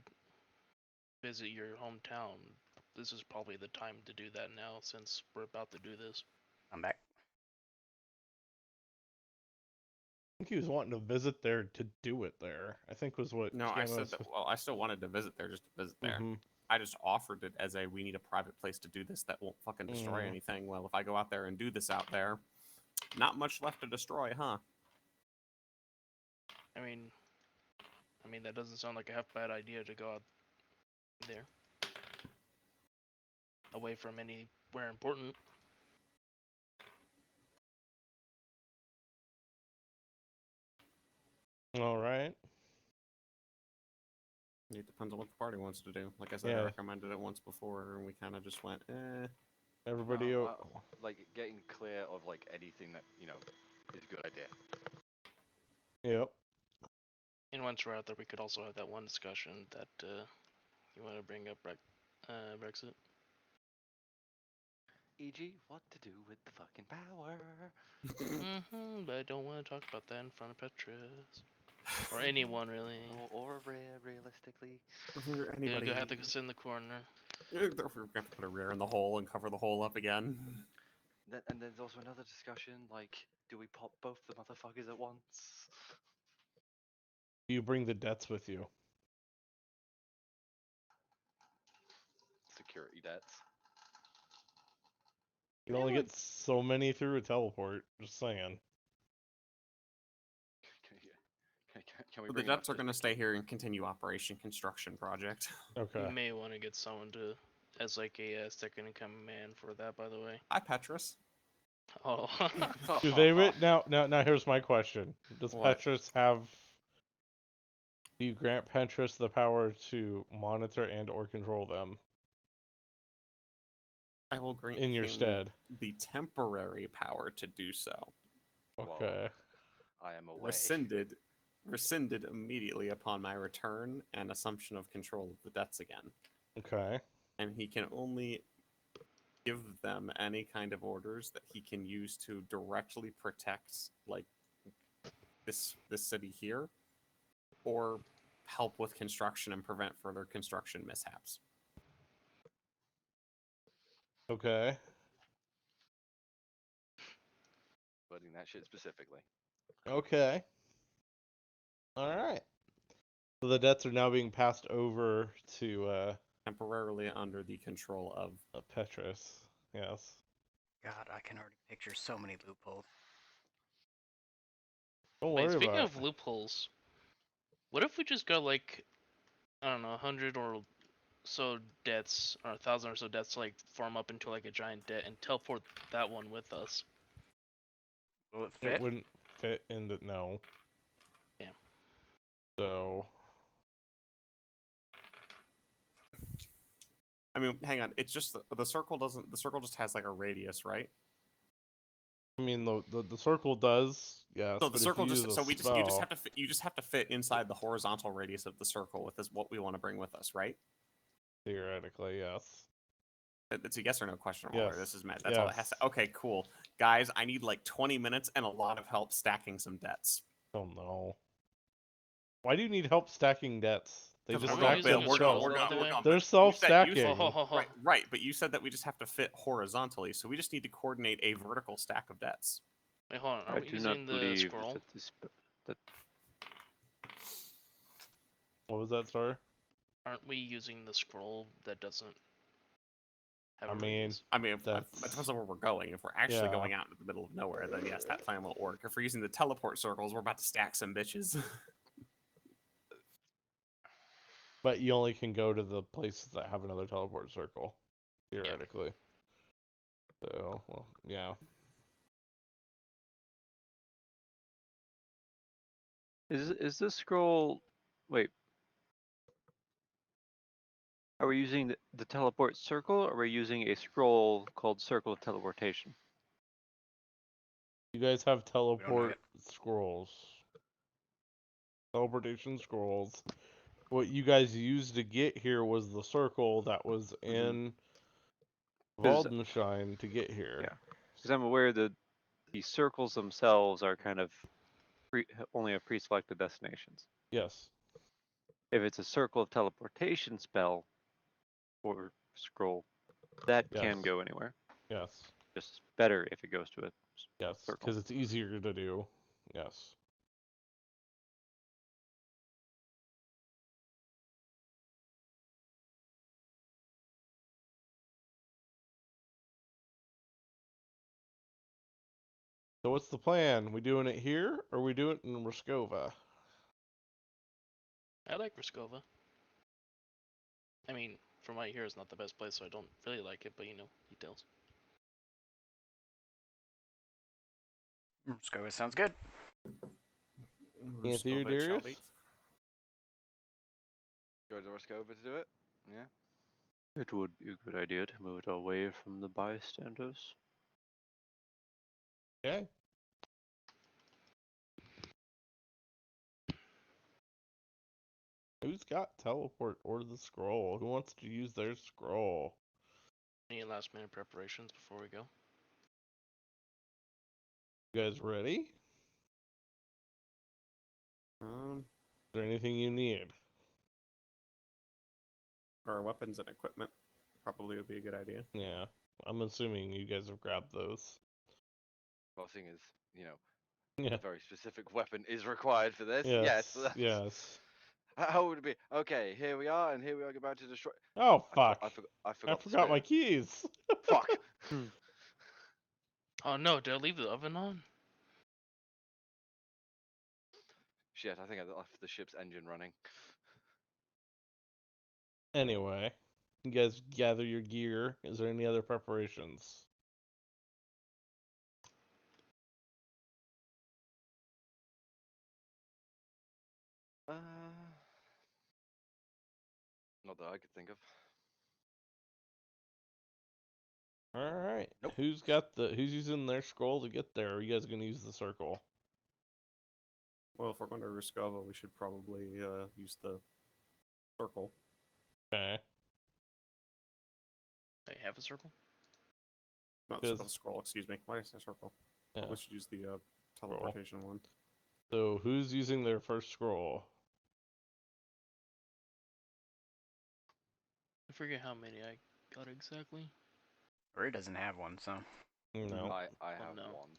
visit your hometown, this is probably the time to do that now, since we're about to do this. I'm back. I think he was wanting to visit there to do it there. I think was what. No, I said Scamos that. was- Well, I still wanted to visit there just to visit there. Mhm. I just offered it as we need a private place to do this that won't fucking destroy Mm. anything. Well, if I go out there and do this out there, not much left to destroy, huh? I mean, that doesn't sound like a half bad idea to go out there, away from anywhere important. All right. It depends on what the party wants to do. Like I said, I Yeah. recommended it once before, and we kind of just went, eh. Everybody. Like, getting clear of, like, anything that, is a good idea. Yep. And once we're out there, we could also have that one discussion that you want to bring up, Brexit. E.g., what to do with the fucking power? But I don't want to talk about that in front of Petrus. Or anyone, really. Or realistically. Anybody? You'll have to sit in the corner. We're going to have to put a rear in the hole and cover the hole up again. And there's also another discussion, like, do we pop both the motherfuckers at once? You bring the debts with you. Security debts. You can only get so many through a teleport. Just saying. Can we The bring debts are enough going to stay here and continue Operation Construction Project. Okay. You may want to get someone to, as like a second in command for that, by the way. Hi, Petrus. Oh. Do they now? Here's my question: Does What? Petrus have? Do you grant Petrus the power to monitor and/or control them I will grant in your him stead? the temporary power to do so. Okay. I am away. Rescinded immediately upon my return and assumption of control of the debts again. Okay. And he can only give them any kind of orders that he can use to directly protect, like, this city here, or help with construction and prevent further construction mishaps. Okay. Wording that shit specifically. Okay. All right. So the debts are now being passed over to Temporarily under the control of... Petrus. Yes. God, I can already picture so many loopholes. Don't Wait, worry speaking about of loopholes, what if we just got like, I don't know, 100 or so debts, or 1,000 or so debts, like form up into like a giant debt and teleport that one with us? Will it it. It fit? wouldn't fit in the no. Yeah. So I mean, hang on. It's just the circle doesn't. The circle just has like a radius, right? I mean, the circle does, yes. So the but circle if you just use so a we just you just spell- have to fit, you just have to fit inside the horizontal radius of the circle with this what we want to bring with us, right? theoretically, yes. It's a yes or no question roller. This Yes. is Matt. That's all it has to. Yes. Okay, cool. Guys, I need like 20 minutes and a lot of help stacking some debts. Oh no. Why do you need help stacking debts? They 'Cause just we're we're not going, stack using Bill, a we're scroll, going, though, we're do going. They're You said- you self-stacking. said- right. But you said that we just have to fit horizontally, so we just need to coordinate a vertical stack of debts. Wait, hold on. Are I we do not using the believe scroll? that this. That What was that, sorry? Aren't we using the scroll that doesn't have I a mean, radius? I mean, it That's- depends on where we're going. If we're actually Yeah. going out into the middle of nowhere, then yes, that plan will work. If we're using the teleport circles, we're about to stack some bitches. But you only can go to the places that have another teleport circle, theoretically. So, well, yeah. is this scroll? Wait. Are we using the teleport circle, or are we using a scroll called Circle of Teleportation? You guys have know teleport scrolls. Teleportation scrolls. What you guys used to get here was the circle that was in 'Cause- Waldenstein to get here. Yeah. Because I'm aware that the circles themselves are kind of only have pre-selected destinations. Yes. If it's a Circle of Teleportation spell or scroll, that can Yes. go anywhere. Yes. Just better if it goes to a Yes. circle. Because it's easier to do. Yes. So what's the plan? We doing it here or we do it in Roscova? I like Reskova. I mean, from what I hear, it's not the best place, so I don't really like it, but you know, details. Scova sounds good. Anthony Roscova it shall Darius? be. Go to Roscova to do it. Yeah. It would be a good idea to move it away from the bystanders. Okay. Who's got teleport or the scroll? Who wants to use their scroll? Any last minute preparations before we go? You guys ready? Is there anything you need? Our weapons and equipment probably would be a good idea. Yeah. I'm assuming you guys have grabbed those. Well, seeing as Yeah. a very specific weapon is required for this. Yes. Yes. Yes. How would it be? Okay, here we are, and here we are about to destroy. Oh I fuck! I I forgot. the forgot my spear. keys. Fuck. Oh no, did I leave the oven on? Shit, I think I left the ship's engine running. Anyway, you guys gather your gear. Is there any other preparations? Not that I could think of. All right. Nope. Who's using their scroll to get there? Or are you guys gonna use the circle? Well, if we're going to Roscova, we should probably use the circle. Okay. I have a circle. No, Because- the scroll, excuse me. Why did I say circle? Yeah. We should use the teleportation one. So who's using their first scroll? I forget how many I got exactly. Ray doesn't have one, so. No. I have no. one.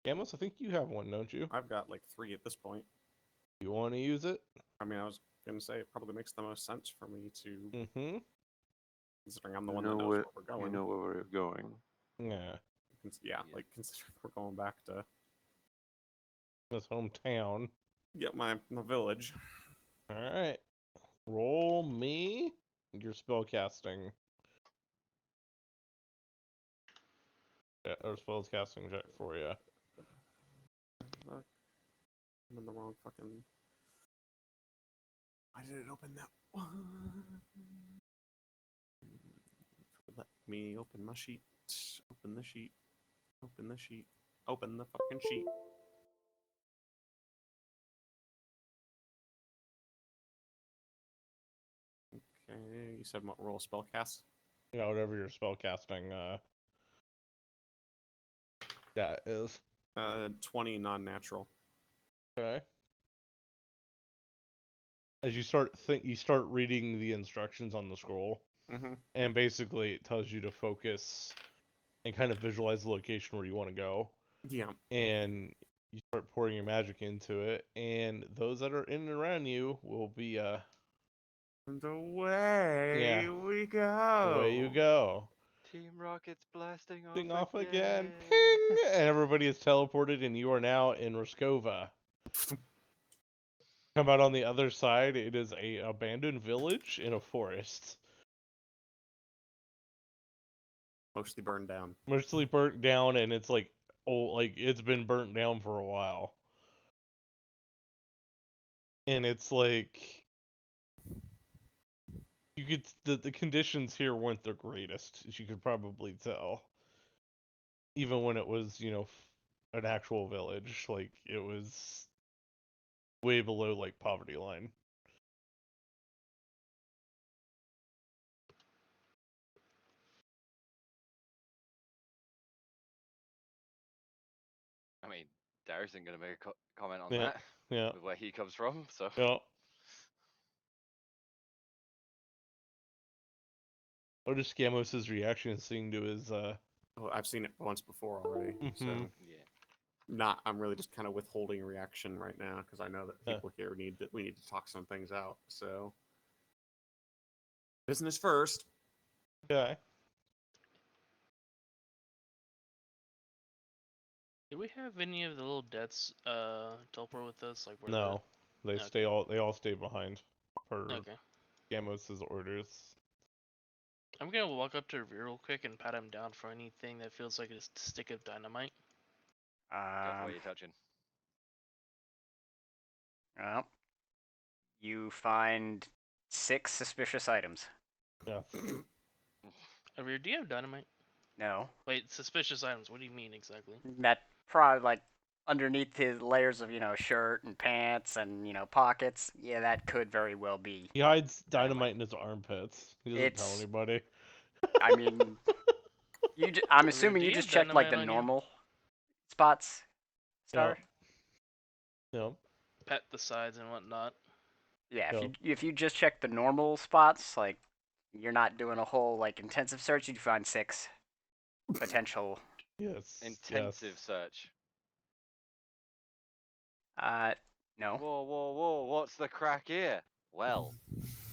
Gamos, I think you have one, don't you? I've got like 3 at this point. You want to use it? I mean, I was going to say it probably makes the most sense for me to, Mm-hmm. considering I'm the You one that know knows where- where we're going. You know where we're going. Yeah. Yeah, Yeah. like considering we're going back to This hometown. get my village. All right. Roll me your spell casting. Yeah, or spell casting check for you. I'm in the wrong fucking. Why did it open that one? me open my sheet. Open the sheet. Open the sheet. Open the fucking sheet. Okay, you said what roll spellcast? Yeah, whatever your spell casting that is. 20 non-natural. Okay. As you start reading the instructions on the scroll, Mm-hmm. and basically it tells you to focus and kind of visualize the location where you want to go, Yeah. and you start pouring your magic into it, and those that are in and around you will be And away we go. away you go. Team Rocket's blasting off, Thing off again. Ping! And everybody is teleported, and you are now in Roscova. Come out on the other side. It is a abandoned village in a forest, Mostly burned down. mostly burnt down, and it's like it's been burnt down for a while. And it's like you could the conditions here weren't the greatest, as you could probably tell. Even when it was, an actual village, like it was way below like poverty line. I mean, Darius isn't gonna make a comment on Yeah, that yeah, with where he comes from. So yeah. What is Scamos's reaction seeing to his Oh, I've seen it once before already. So Mhm. yeah. I'm really just kind of withholding reaction right now because I know that Yeah. people here we need to talk some things out. So business first. guy? Did we have any of the little deaths teleport with us? Like where No, they Okay. they all stay behind per Okay. Scamos's orders. I'm gonna walk up to Revere real quick and pat him down for anything that feels like a stick of dynamite. Careful what you're touching. Well, you find 6 suspicious items. Yeah. Revere, do you have dynamite? No, Wait, suspicious items. What do you mean exactly? that probably like underneath his layers of shirt and pants and pockets. Yeah, that could very well be. He hides dynamite in his armpits. He doesn't tell It's- anybody. I mean, I'm Revere, assuming do you you just have checked like the dynamite on you? normal spots, Star. Yeah. Pet the sides and whatnot. Yeah, No. if you just check the normal spots, like you're not doing a whole like intensive search, you'd find 6 potential. Yes. Intensive yes. search. No. Whoa! What's the crack here? Well,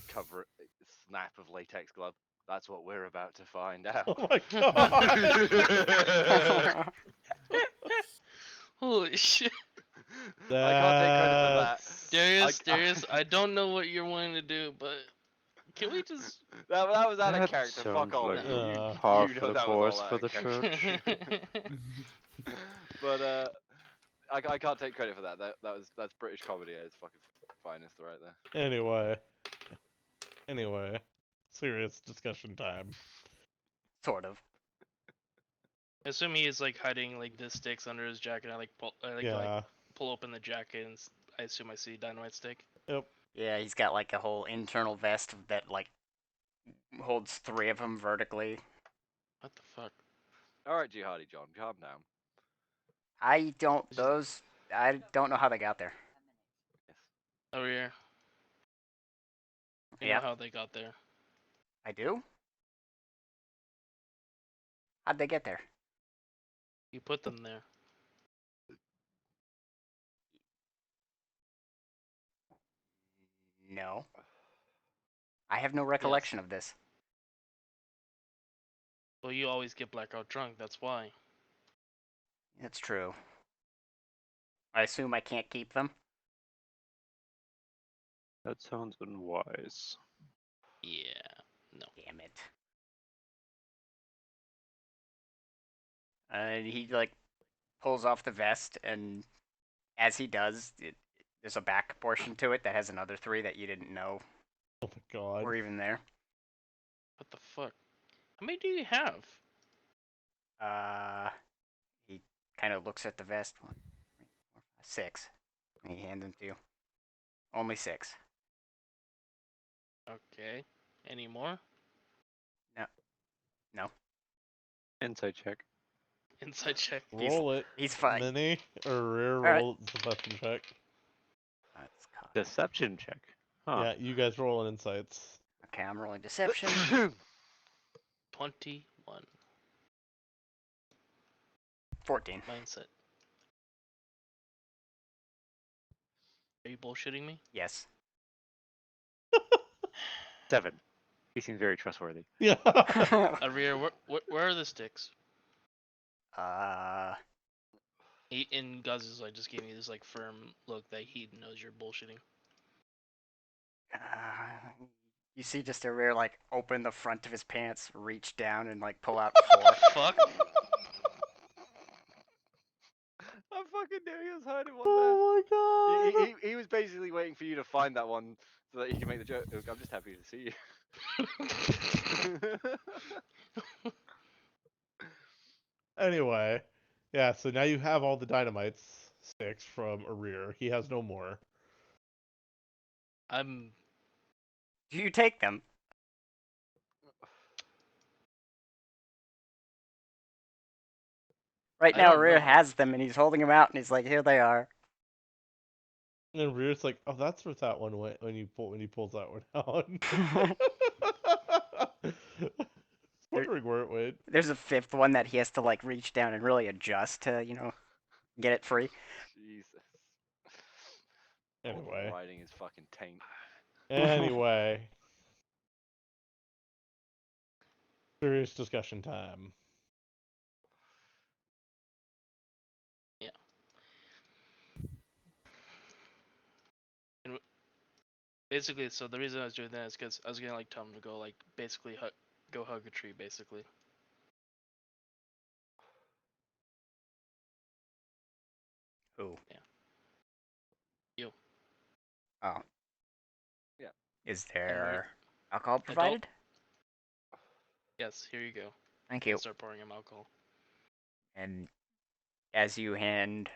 cover it. Snap of latex glove. That's what we're about to find out. Oh my god. Holy shit. I can't take credit for that. Darius, I don't know what you're wanting to do, but can we just That was out of That character. Fuck sounds all like of you. a par You for know the that was course all out for of the character. church. But I can't take credit for that. That's British comedy at its fucking finest right there. Anyway. Serious discussion time. Sort of. I assume he is like hiding like the sticks under his jacket. I like Yeah. pull open the jacket and I assume I see dynamite stick. Yep. Yeah, he's got like a whole internal vest that like holds 3 of them vertically. What the fuck? All right, Jihadi John, calm down. I don't know how they got there. Yes. Over here. You Yeah, know how they got there. I do. How'd they get there? You put them there. No. I have no recollection of this. Well, you always get blackout drunk. That's why. That's true. I assume I can't keep them. That sounds unwise. Yeah. No. Damn it. And he like pulls off the vest, and as he does, there's a back portion to it that has another 3 that you didn't know Oh my god. were even there. What the fuck? How many do you have? He kind of looks at the vest. 6. And he hands them to you. Only 6. Okay. Any more? No. Insight check. Inside check. Roll it. He's fine. Mini or rear Alright. roll deception check. That's cocked. Deception check. Huh. Yeah, you guys roll in insights. Okay, I'm rolling deception. 21. 14. Mindset. Are you bullshitting me? Yes. 7. He seems very trustworthy. Yeah. Arir, where are the sticks? uh, In Guz's, I just gave you this like firm look that he knows you're bullshitting. you see just a rare like open the front of his pants, reach down and like pull out 4. Fuck. I fucking knew he was hiding one there. Oh my god. He was basically waiting for you to find that one so that he can make the joke. I'm just happy to see you. Anyway, yeah. So now you have all the dynamites sticks from Arir. He has no more. I'm. Do you take them? Right I now, don't Rhea know. has them, and he's holding them out, and he's like, "Here they are." And Arir's like, oh, that's what that one went when he pulls that one out. Wondering where it went. There's a 5th one that he has to like reach down and really adjust to, get it free. Jesus. Anyway. Riding his fucking taint. Anyway. Serious discussion time. Basically, so the reason I was doing that is because I was gonna like tell him to go like basically go hug a tree, basically. Who? Yeah. You. Oh. Yeah. Is there alcohol don't- provided? Yes, here you go. Thank you. Start pouring him alcohol. And as you hand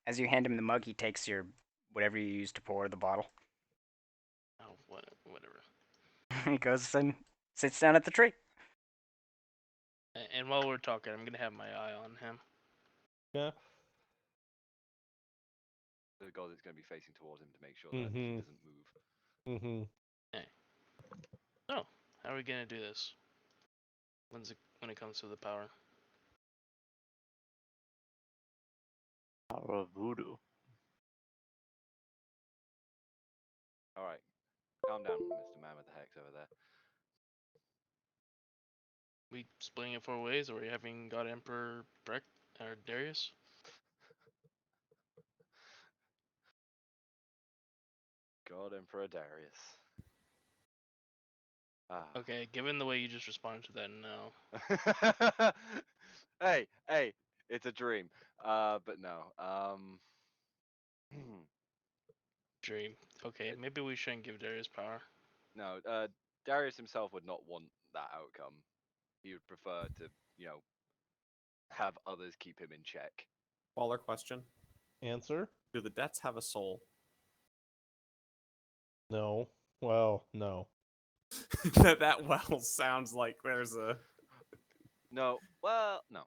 him the mug, he takes your whatever you use to pour the bottle. Oh, whatever. He goes and sits down at the tree. And while we're talking, I'm gonna have my eye on him. Yeah. The god is going to be facing towards him to make sure that he Mhm. doesn't move. Mm-hmm. So, how are we gonna do this? When it comes to the power? Power of voodoo. Alright. Calm down, Mr. Man with the hex over there. We splitting it 4 ways, or are we having God Emperor Breck or Darius? God Emperor Darius. Ah. Okay, given the way you just responded to that, no. Hey, it's a dream. But no. Dream. Okay, maybe we shouldn't give Darius power. No, Darius himself would not want that outcome. He would prefer to, have others keep him in check. Baller question. Answer? Do the debts have a soul? No. Well, no. that well sounds like there's a... No, well, no.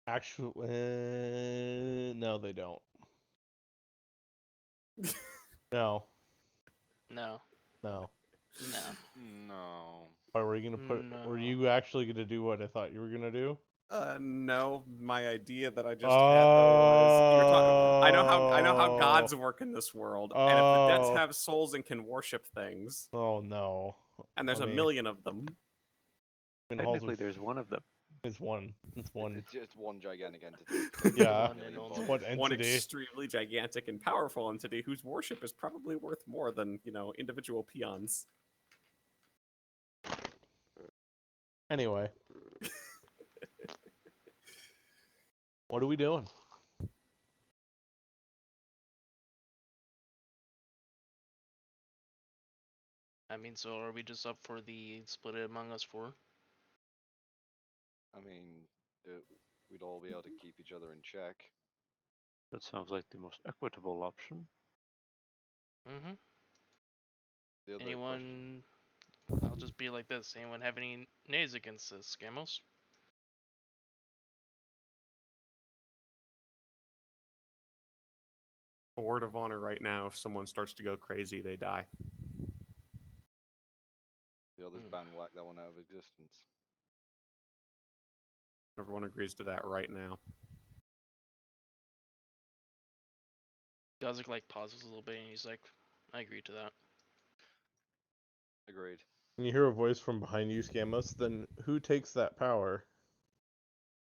Actually, no, they don't. No. No. No. No. No. Why were you gonna put? Were you actually gonna do what I thought you were gonna do? No. My idea that I just had though was you were talking. I know how gods work in this world, and if the debts Oh. have souls and can worship things, Oh no. and there's I a mean, million of them, Technically, there's one of them. It's one. It's one. It's just one gigantic entity. Yeah. One and only. One one entity. extremely gigantic and powerful entity whose worship is probably worth more than individual peons. Anyway. What are we doing? I mean, so are we just up for the split it among us four? I mean, we'd all be able to keep each other in check. That sounds like the most equitable option. Mm-hmm. The other question, Anyone? I'll just be like this. Anyone have any nays against this, Scamos? A word of honor right now, if someone starts to go crazy, they die. the others ban whack that one out of existence. Everyone agrees to that right now. Gazik like pauses a little bit and he's like, I agree to that. Agreed. When you hear a voice from behind you, Scamos, then who takes that power?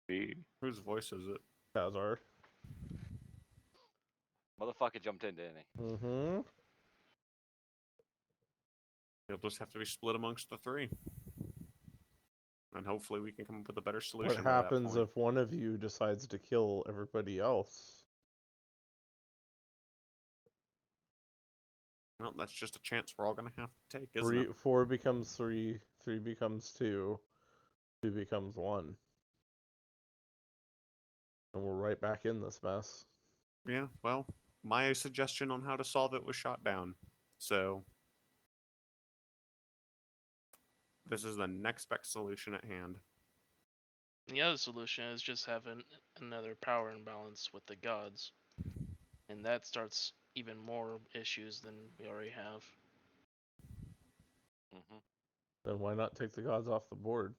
We Whose voice is it? Kazar. Motherfucker jumped in, didn't he? Mm-hmm. It'll just have to be split amongst the three. And hopefully we can come up with a better What solution. by that happens point. if one of you decides to kill everybody else? Well, that's just a chance we're all going to have to take, isn't it? 4 becomes 3, 3 becomes 2, 2 becomes 1. And we're right back in this mess. Yeah, well, my suggestion on how to solve it was shot down. So this is the next best solution at hand. The other solution is just having another power imbalance with the gods. And that starts even more issues than we already have. Mm-hmm. Then why not take the gods off the board?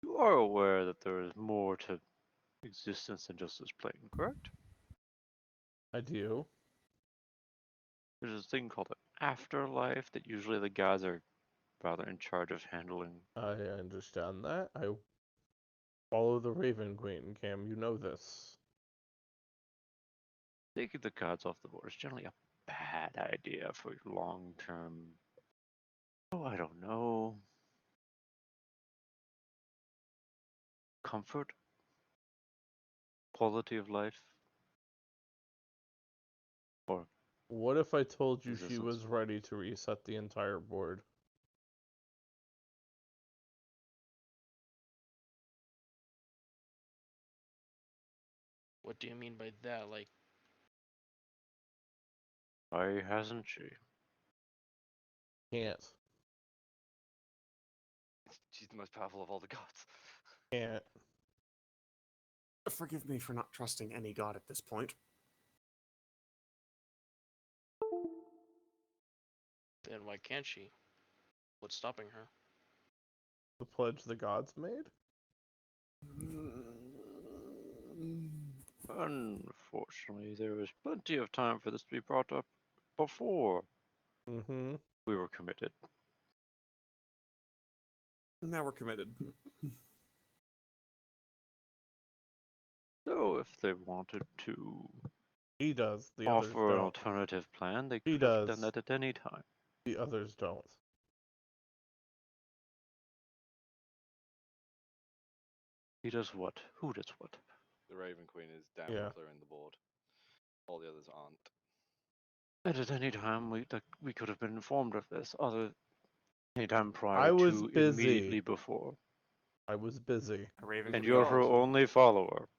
You are aware that there is more to existence than just this plane, correct? I do. There's this thing called an afterlife that usually the gods are rather in charge of handling. I understand that. I follow the Raven Queen, Cam. You know this. Taking the gods off the board is generally a bad idea for long-term. Oh, I don't know. Comfort? Quality of life? Or What if I told you she Existence. was ready to reset the entire board? What do you mean by that? Like, why hasn't she? Can't. She's the most powerful of all the gods. Can't. Forgive me for not trusting any god at this point. then why can't she? What's stopping her? The pledge the gods made? Unfortunately, there was plenty of time for this to be brought up before Mm-hmm. we were committed. Now we're committed. So if they wanted to He does. The others offer an don't. alternative plan, they He could have does. done that at any time. The others don't. He does what? Who does what? The Raven Queen is down Yeah. for clearing the board. All the others aren't. And at any time, we could have been informed of this. Any time prior I was to busy. immediately before. I was busy. A Raven And Queen you're her also only follower.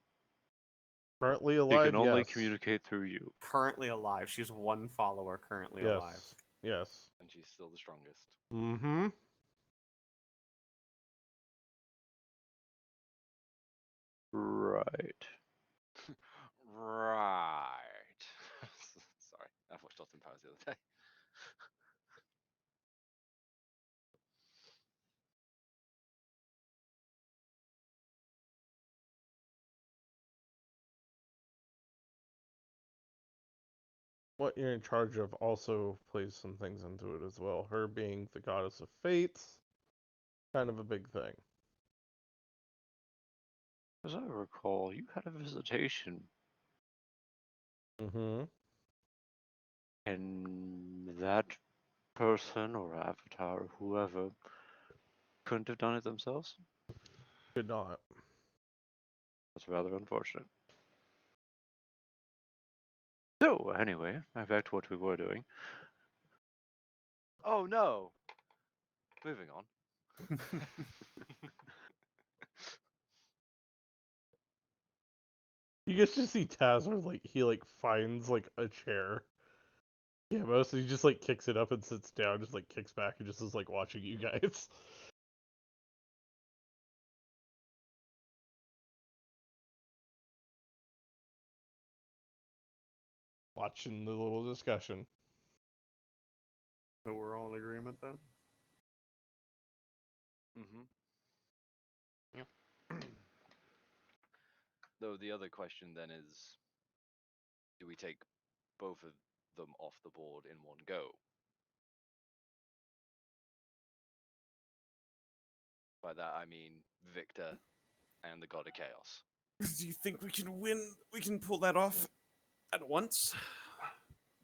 Currently She alive, can only yes. communicate through you. currently alive. She's one follower currently Yes. alive. Yes. And she's still the strongest. Mm-hmm. Right. Right. Sorry, I watched Austin Powers the other day. What you're in charge of also plays some things into it as well. Her being the goddess of fate, kind of a big thing. As I recall, you had a visitation, Mm-hmm. and that person or avatar or whoever couldn't have done it themselves? Could not. That's rather unfortunate. So, anyway, back to what we were doing. Oh no. Moving on. You get to see Taz where like he like finds like a chair. Yeah, most he just like kicks it up and sits down, just like kicks back and just is like watching you guys. Watching the little discussion. So we're all in agreement then? Mm-hmm. Yeah. Though the other question then is, do we take both of them off the board in one go? By that I mean Victor and the God of Chaos. Do you think we can win? We can pull that off at once?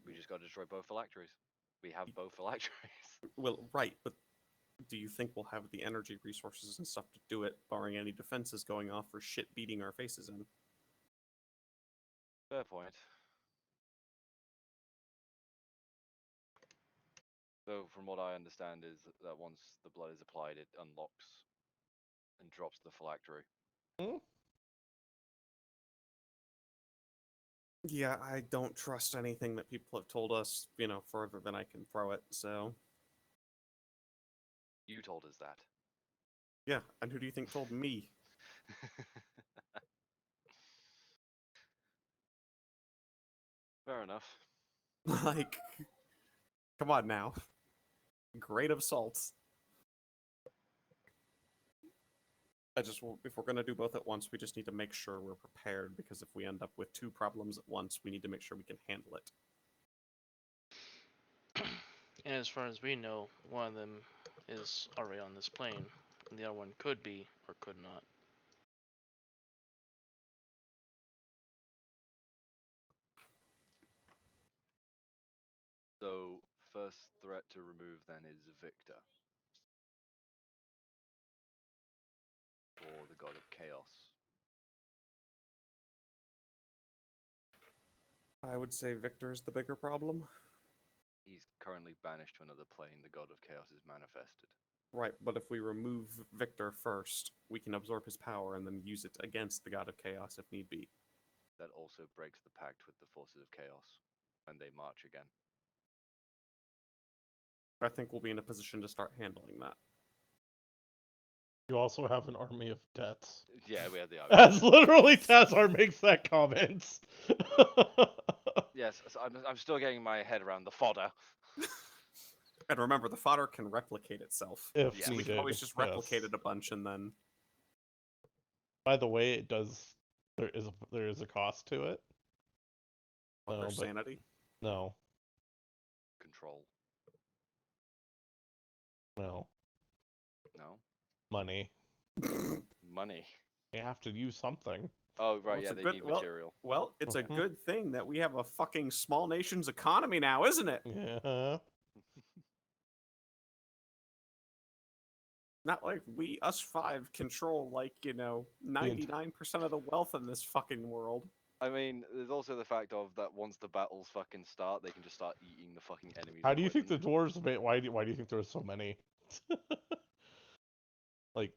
We just got to destroy both phylacteries. We have both phylacteries. Well, right, but do you think we'll have the energy resources and stuff to do it, barring any defenses going off or shit beating our faces in? Fair point. So from what I understand is that once the blood is applied, it unlocks and drops the phylactery. Hmm? Yeah, I don't trust anything that people have told us, further than I can throw it, so. You told us that. Yeah, and who do you think told me? Fair enough. Like, come on now. Grain of salt. If we're gonna do both at once, we just need to make sure we're prepared, because if we end up with two problems at once, we need to make sure we can handle it. And as far as we know, one of them is already on this plane, and the other one could be or could not. So first threat to remove then is Victor. Or the God of Chaos. I would say Victor's the bigger problem. He's currently banished to another plane. The God of Chaos is manifested. Right, but if we remove Victor first, we can absorb his power and then use it against the God of Chaos if need be. That also breaks the pact with the forces of chaos, and they march again. I think we'll be in a position to start handling that. You also have an army of deaths. Yeah, we have the As literally Tazar makes that comment. Yes, so I'm still getting my head around the fodder. And remember, the fodder can replicate itself. If Yeah, So we needed, can always just replicate yes. it a bunch and then. By the way, it does. There is a cost to it. What, their No, but sanity? no, Control. no No? money. Money. You have to use something. Oh, right, Well, yeah, it's a they good- need well- material. Well, it's a Mhm. good thing that we have a fucking small nation's economy now, isn't it? Yeah. Not like us five control, 99% of the wealth in this fucking world. I mean, there's also the fact of that once the battles fucking start, they can just start eating the fucking enemies. How do you think the dwarves made? Why do you think there's so many? Like,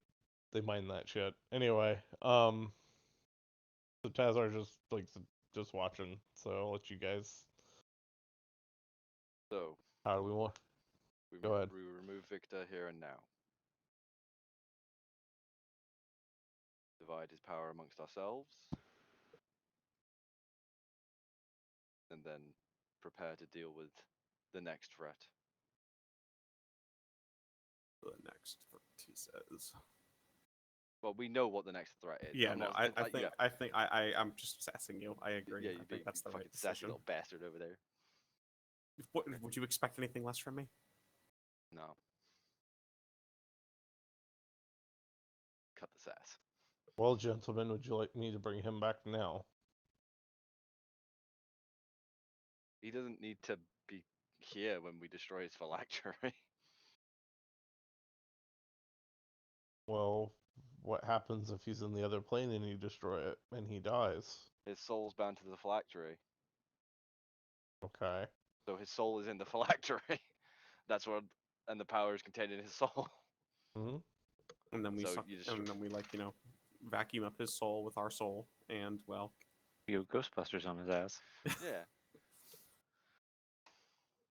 they mine that shit. Anyway, so Tazar just watching. So I'll let you guys. So, How do we want? Go ahead. we remove Victor here and now. Divide his power amongst ourselves. And then prepare to deal with the next threat. The next, he says. Well, we know what the next threat is. Yeah, I'm no, not- I like, yeah, think I'm just sassing you. I agree. yeah, I you think big that's the fucking right sassy decision. little bastard over there. What, would you expect anything less from me? No. Cut the sass. Well, gentlemen, would you like me to bring him back now? He doesn't need to be here when we destroy his phylactery. Well, what happens if he's in the other plane and you destroy it and he dies? His soul's bound to the phylactery. Okay. So his soul is in the phylactery. That's what, and the power is contained in his soul. Hmm. And then we So suck, you just and then we like vacuum up his soul with our soul, and well, You go Ghostbusters on his ass. yeah.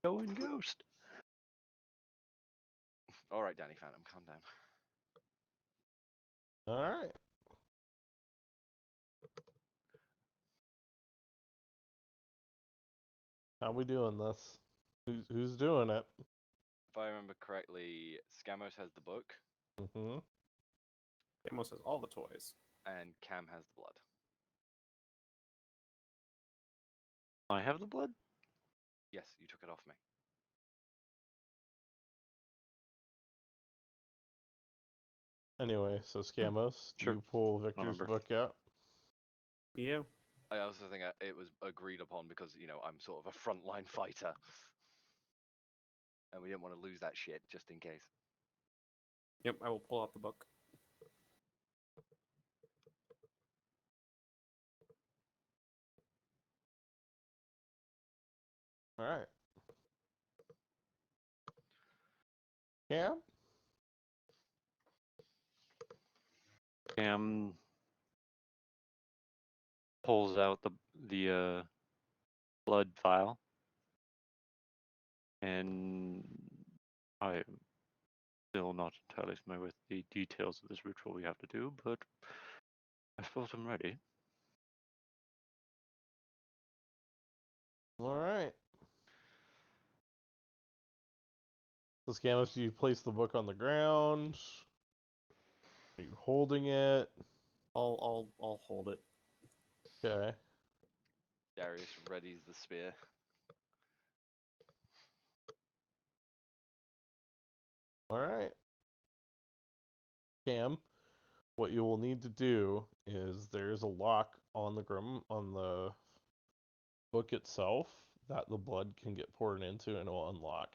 Going ghost. All right, Danny Phantom, calm down. All right. How we doing this? Who's doing it? If I remember correctly, Scamos has the book Mm-hmm. Amos has all the toys. and Cam has the blood. I have the blood. Yes, you took it off me. Anyway, so Scamos, Sure. you pull Victor's Remember. book out. Yeah. I also think it was agreed upon because, I'm sort of a frontline fighter. And we didn't want to lose that shit just in case. Yep, I will pull out the book. All right. Cam? Cam pulls out the blood vial, and I am still not entirely familiar with the details of this ritual we have to do, but I suppose I'm ready. All right. So Scamos, do you place the book on the ground? Are you holding it? I'll hold it. Okay. Darius readies the spear. All right. Cam, what you will need to do is there's a lock on the book itself that the blood can get poured into and it will unlock.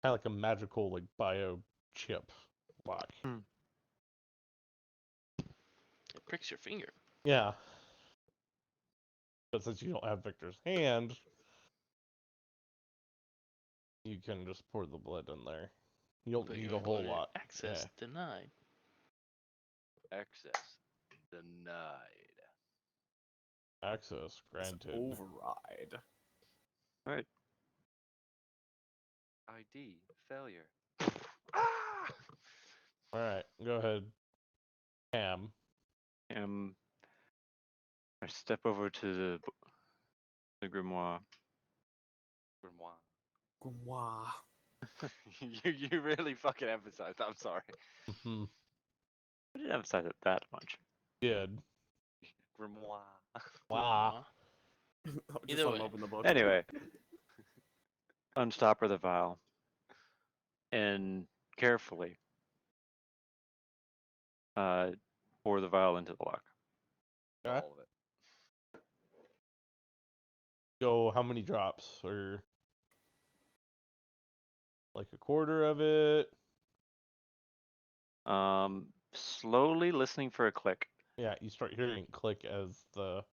Kind of like a magical like bio chip lock. It pricks your finger. Yeah. But since you don't have Victor's hand, you can just pour the blood in there. You don't But need your a whole blood lot. access denied. Access denied. Access granted. Override. All right. ID failure. Ah! All right, go ahead, Cam. I step over to the grimoire. Grimoire. Wow. you really fucking emphasized. I'm sorry. Hmm. I didn't emphasize it that much. Good. Grimoire. Wow. Just Either let him way. open the book. Anyway, unstopper the vial, and carefully pour the vial into the lock. Okay. All of it. Go how many drops? Or like a quarter of it? Slowly listening for a click. Yeah, you start hearing it click as the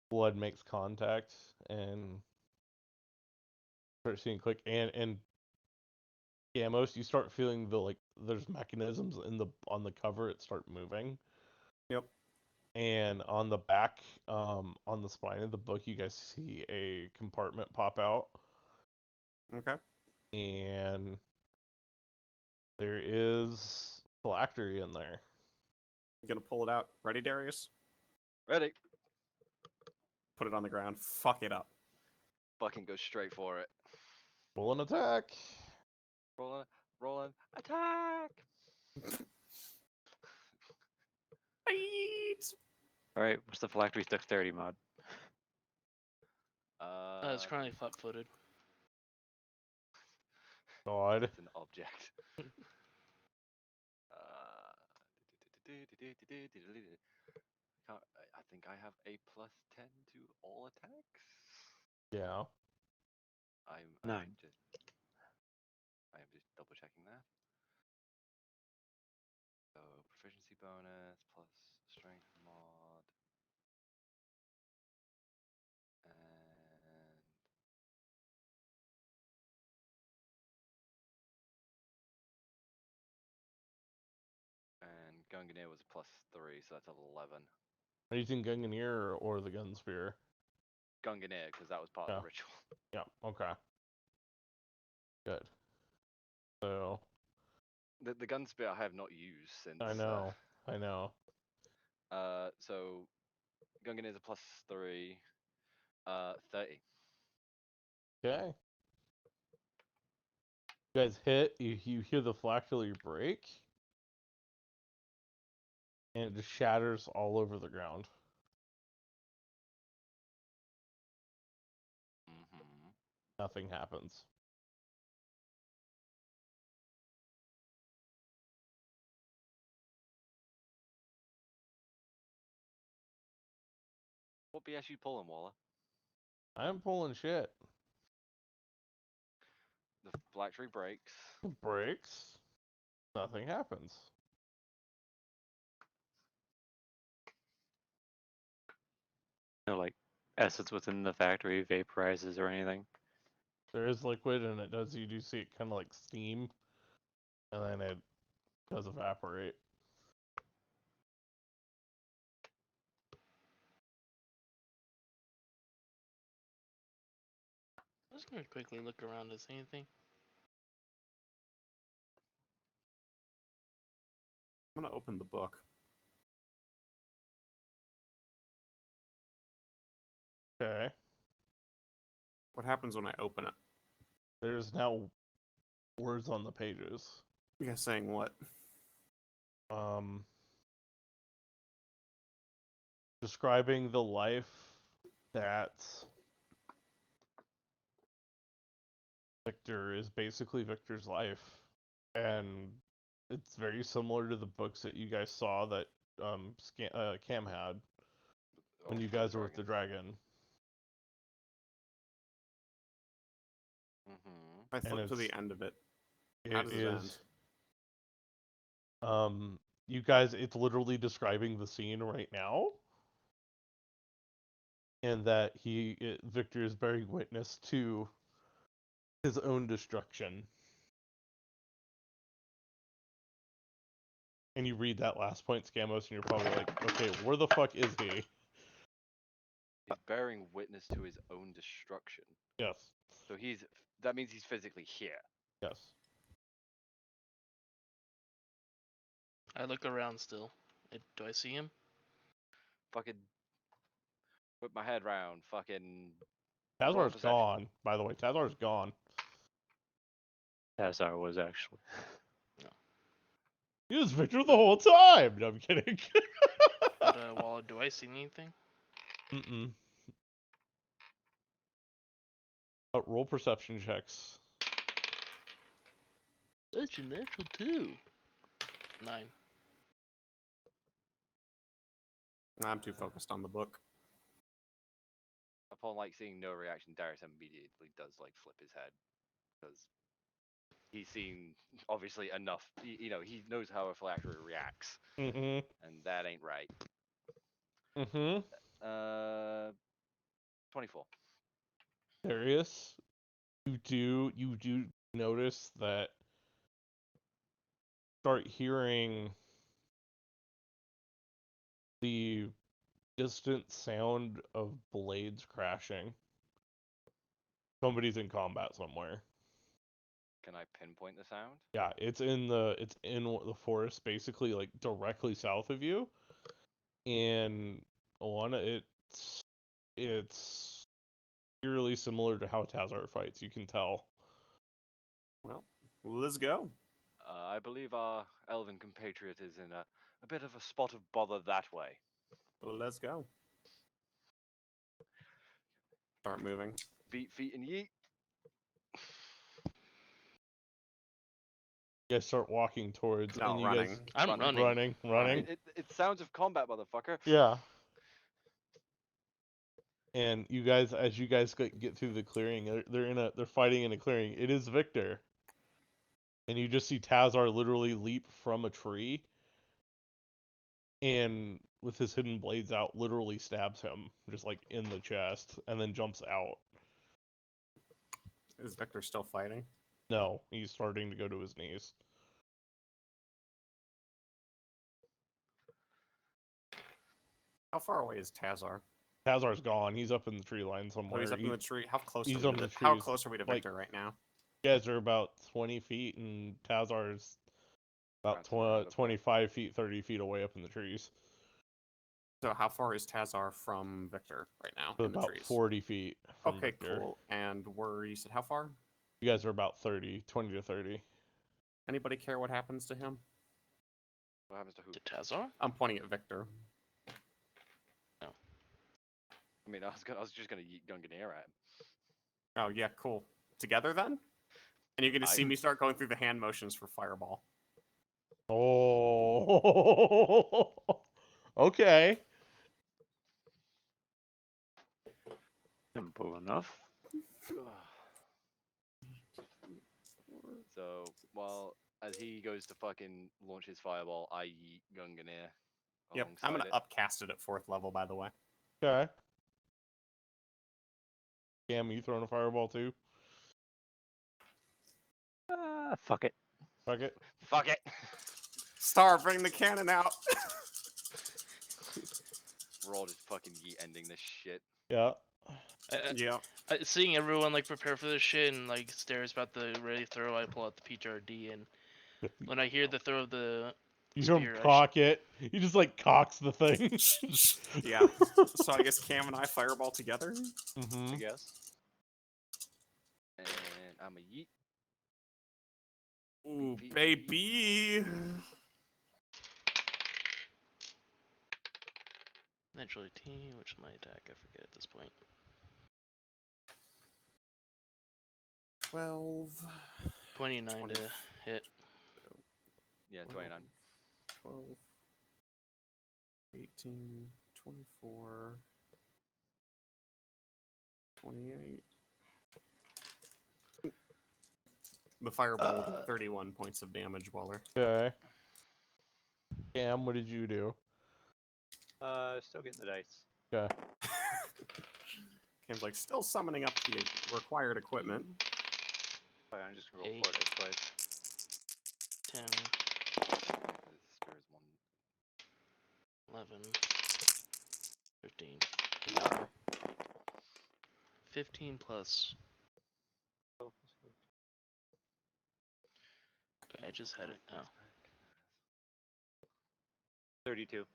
blood makes contact and start seeing click and yeah, you start feeling the like there's mechanisms on the cover it start moving. Yep. And on the back, on the spine of the book, you guys see a compartment pop out, Okay. and there is phylactery in there. You gonna pull it out? Ready, Darius? Ready. Put it on the ground. Fuck it up. Fucking go straight for it. Roll an attack. Rolling. Attack! All right, what's the phylactery's dexterity mod? It's currently flat-footed. God. It's an object. I think I have a +10 to all attacks. Yeah. I 9. am just double checking that. So proficiency bonus plus strength mod. Gungnir was +3, so that's 11. Are you using Gungnir or the Gun Spear? Gungnir, because that was part of Yeah. the ritual. Yeah, okay. Good. So, The gun spear I have not used since. I know. So Gungnir is a +3. 30. Okay. You guys hit, you hear the flashlight break, and it just shatters all over the ground. Mm-hmm. Nothing happens. What BS you pulling, Waller? I'm pulling shit. The black tree breaks. Breaks. Nothing happens. No, like essence within the factory vaporizes or anything. There is liquid, and it does. You do see it kind of like steam, and then it does evaporate. I'm just gonna quickly look around. Is anything? I'm gonna open the book. Okay. What happens when I open it? There's now words on the pages. You guys saying what? Describing the life that Victor is basically Victor's life, and it's very similar to the books that you guys saw that Cam had when you guys were with the dragon. Mm-hmm. I And flipped to the it's- end of it. How does it end? You guys, it's literally describing the scene right now, and that Victor is bearing witness to his own destruction. And you read that last point, Scamos, and you're probably like, okay, where the fuck is he? He's bearing witness to his own destruction. Yes. So that means he's physically here. Yes. I look around still. Do I see him? Fucking whip my head round. Fucking. Tazar's perception. gone, by the way. Tazar's gone. Tazar was actually. He was Victor the whole time! No, I'm kidding. But Waller, do I see anything? Mm-mm. Roll perception checks. That's a natural 2. 9. I'm too focused on the book. Upon seeing no reaction, Darius immediately does flip his head because he's seen obviously enough. He knows how a phylactery reacts, Mm-hmm. and that ain't right. Mm-hmm. 24. Darius, you do notice that start hearing the distant sound of blades crashing. Somebody's in combat somewhere. Can I pinpoint the sound? Yeah, it's in the forest, basically directly south of you. And it's eerily similar to how Tazar fights. You can tell. Well, let's go. I believe our elven compatriot is in a bit of a spot of bother that way. Let's go. Start moving. Feet, and yeet. You guys start walking towards. No, and you running. Guys, I'm running. running. It sounds of combat, motherfucker. Yeah. And you guys, as you guys get through the clearing, they're fighting in a clearing. It is Victor, and you just see Tazar literally leap from a tree, and with his hidden blades out, literally stabs him just in the chest, and then jumps out. Is Victor still fighting? No, he's starting to go to his knees. How far away is Tazar? Tazar's gone. He's up in the tree line Oh, somewhere. he's up in the tree. How close he's are on we the to How trees, close are we to like- Victor right now? You guys are about 20 feet, and Tazar's about That's around up there. 25 feet, 30 feet away up in the trees. So how far is Tazar from Victor right now So in the about trees? 40 feet. From Okay, Victor. cool. And you said how far? You guys are about 30, 20 to 30. Anybody care what happens to him? What happens to who? To Tazar? I'm pointing at Victor. I mean, I was just gonna yeet Gunganir at him. Oh yeah, cool. Together then? And you're gonna see me start going through the hand motions for Fireball. Oh, okay. Simple enough. So, well, as he goes to fucking launch his fireball, I yeet Gunganir. Yep, I'm gonna alongside it. upcast it at 4th level, by the way. Okay. Cam, you throwing a fireball too? Fuck it. Fuck it. Fuck it! Star, bring the cannon out! We're all just fucking yeet ending this shit. Yeah. Yep. Seeing everyone like prepare for this shit and like stares about the ready throw, I pull out the PTRD, and when I hear the throw of the You hear him spear, I cock it. He just like cocks the thing. Yeah. So I guess Cam and I Fireball together? I Mm-hmm. guess. And I'm a yeet. Ooh, Beep, beep, baby! naturally T, which is my attack, I forget at this point. 12... 29 20. to hit. Yeah, 29. 12... 18... 24... 28... The Fireball will do 31 points of damage, Waller. Okay. Cam, what did you do? Still getting the dice. Okay. Cam's like, still summoning up the required equipment. Oh, I'm just gonna roll 8. 4 dice twice. 10, The spear is 1. 11, 15. 15 plus. I just had it now. 32.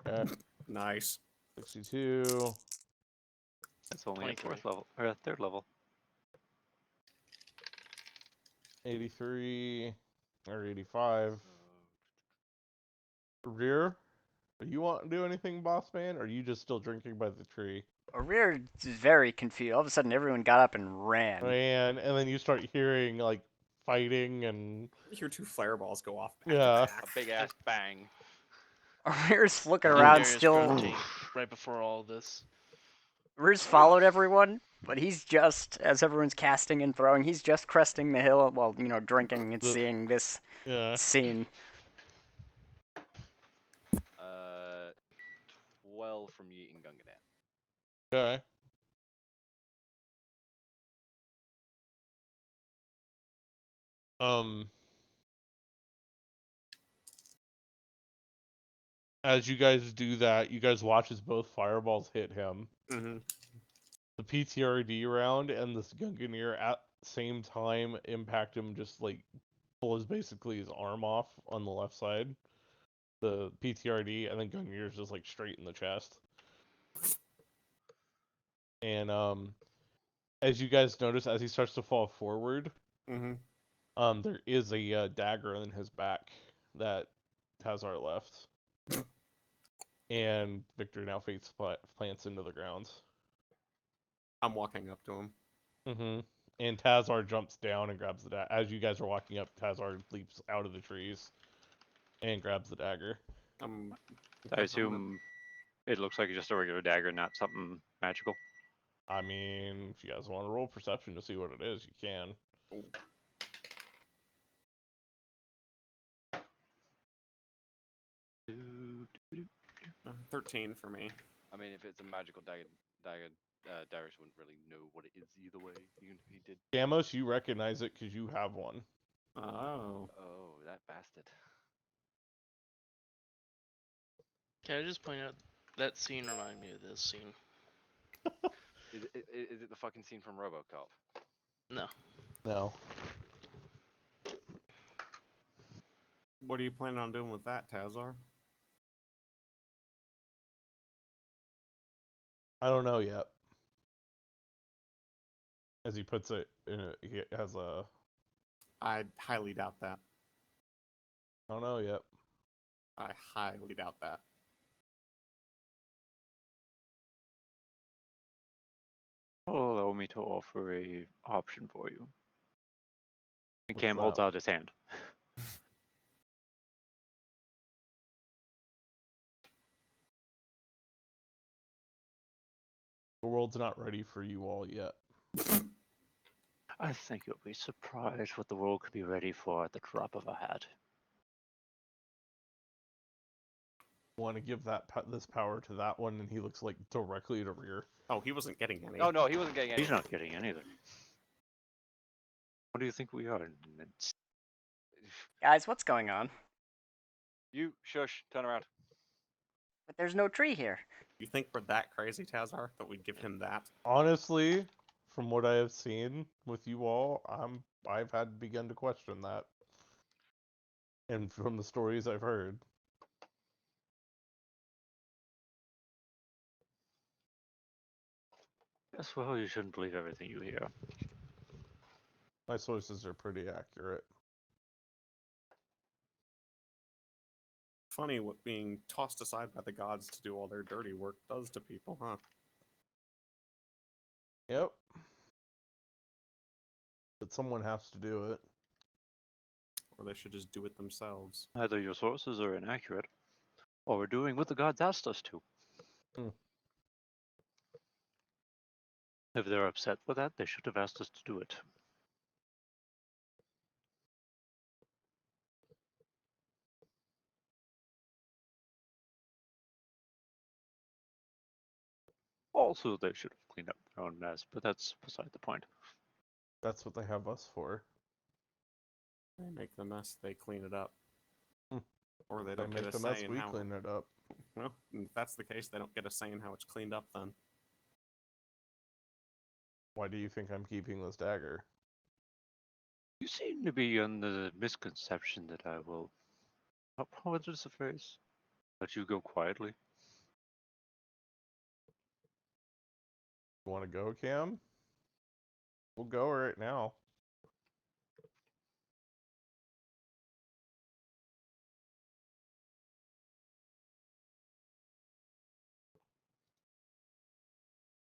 Okay. Nice. 62. That's only at 23. 4th level or at 3rd level. 83. Or 85. Rear? Do you want to do anything, boss man? Or are you just still drinking by the tree? Rear is very confused. All of a sudden, everyone got up and ran. And then you start hearing like fighting and You hear 2 Fireballs go off back Yeah. to A back. big ass bang. Rear's looking around, Darius still. grunting right before all this. Rear's followed everyone, but he's just, as everyone's casting and throwing, he's just cresting the hill while, drinking and The- seeing this yeah. scene. 12 from yeeting Gunganir. Okay. As you guys do that, you guys watch as both fireballs hit him. Mm-hmm. The PTRD round and this Gunganir at the same time impact him, just like pulls basically his arm off on the left side. The PTRD, and then Gunganir's just like straight in the chest. And as you guys notice, as he starts to fall forward, Mm-hmm. there is a dagger in his back that Tazar left. And Victor now face plants into the ground. I'm walking up to him. Mm-hmm. And Tazar jumps down and grabs the dagger. As you guys are walking up, Tazar leaps out of the trees and grabs the dagger. I assume it looks like just a regular dagger, not something magical. I mean, if you guys want to roll perception to see what it is, you can. 13 for me. I mean, if it's a magical dagger, Darius wouldn't really know what it is either way, even if he did. Gamos, you recognize it because you have one. Oh. Oh, that bastard. Can I just point out That scene reminded me of this scene. Is it the fucking scene from RoboCop? No. No. What are you planning on doing with that, Tazar? I don't know yet. As he puts it, he has a. I highly doubt that. I don't know yet. I highly doubt that. Allow me to offer a option for you. And What's Cam holds that? out his hand. The world's not ready for you all yet. I think you'll be surprised what the world could be ready for at the drop of a hat. Want to give this power to that one, and he looks like directly to rear. Oh, he wasn't getting any. Oh no, he wasn't getting any. He's not getting anything. What do you think we are? Guys, what's going on? You shush. Turn around. But there's no tree here. You think we're that crazy, Tazar, that we'd give him that? Honestly, from what I have seen with you all, I've had begun to question that. And from the stories I've heard. Yes, well, you shouldn't believe everything you hear. My sources are pretty accurate. Funny what being tossed aside by the gods to do all their dirty work does to people, huh? Yep. But someone has to do it. Or they should just do it themselves. Either your sources are inaccurate, or we're doing what the gods asked us to. Hmm. If they're upset with that, they should have asked us to do it. Also, they should have cleaned up their own mess, but that's beside the point. That's what they have us for. They make the mess, they clean it up. Hmm. Or they They don't get make a the mess, say in we how. clean it up. Well, if that's the case, they don't get a say in how it's cleaned up then. Why do you think I'm keeping this dagger? You seem to be under the misconception that I will. What is the phrase? Let you go quietly. You want to go, Cam? We'll go right now.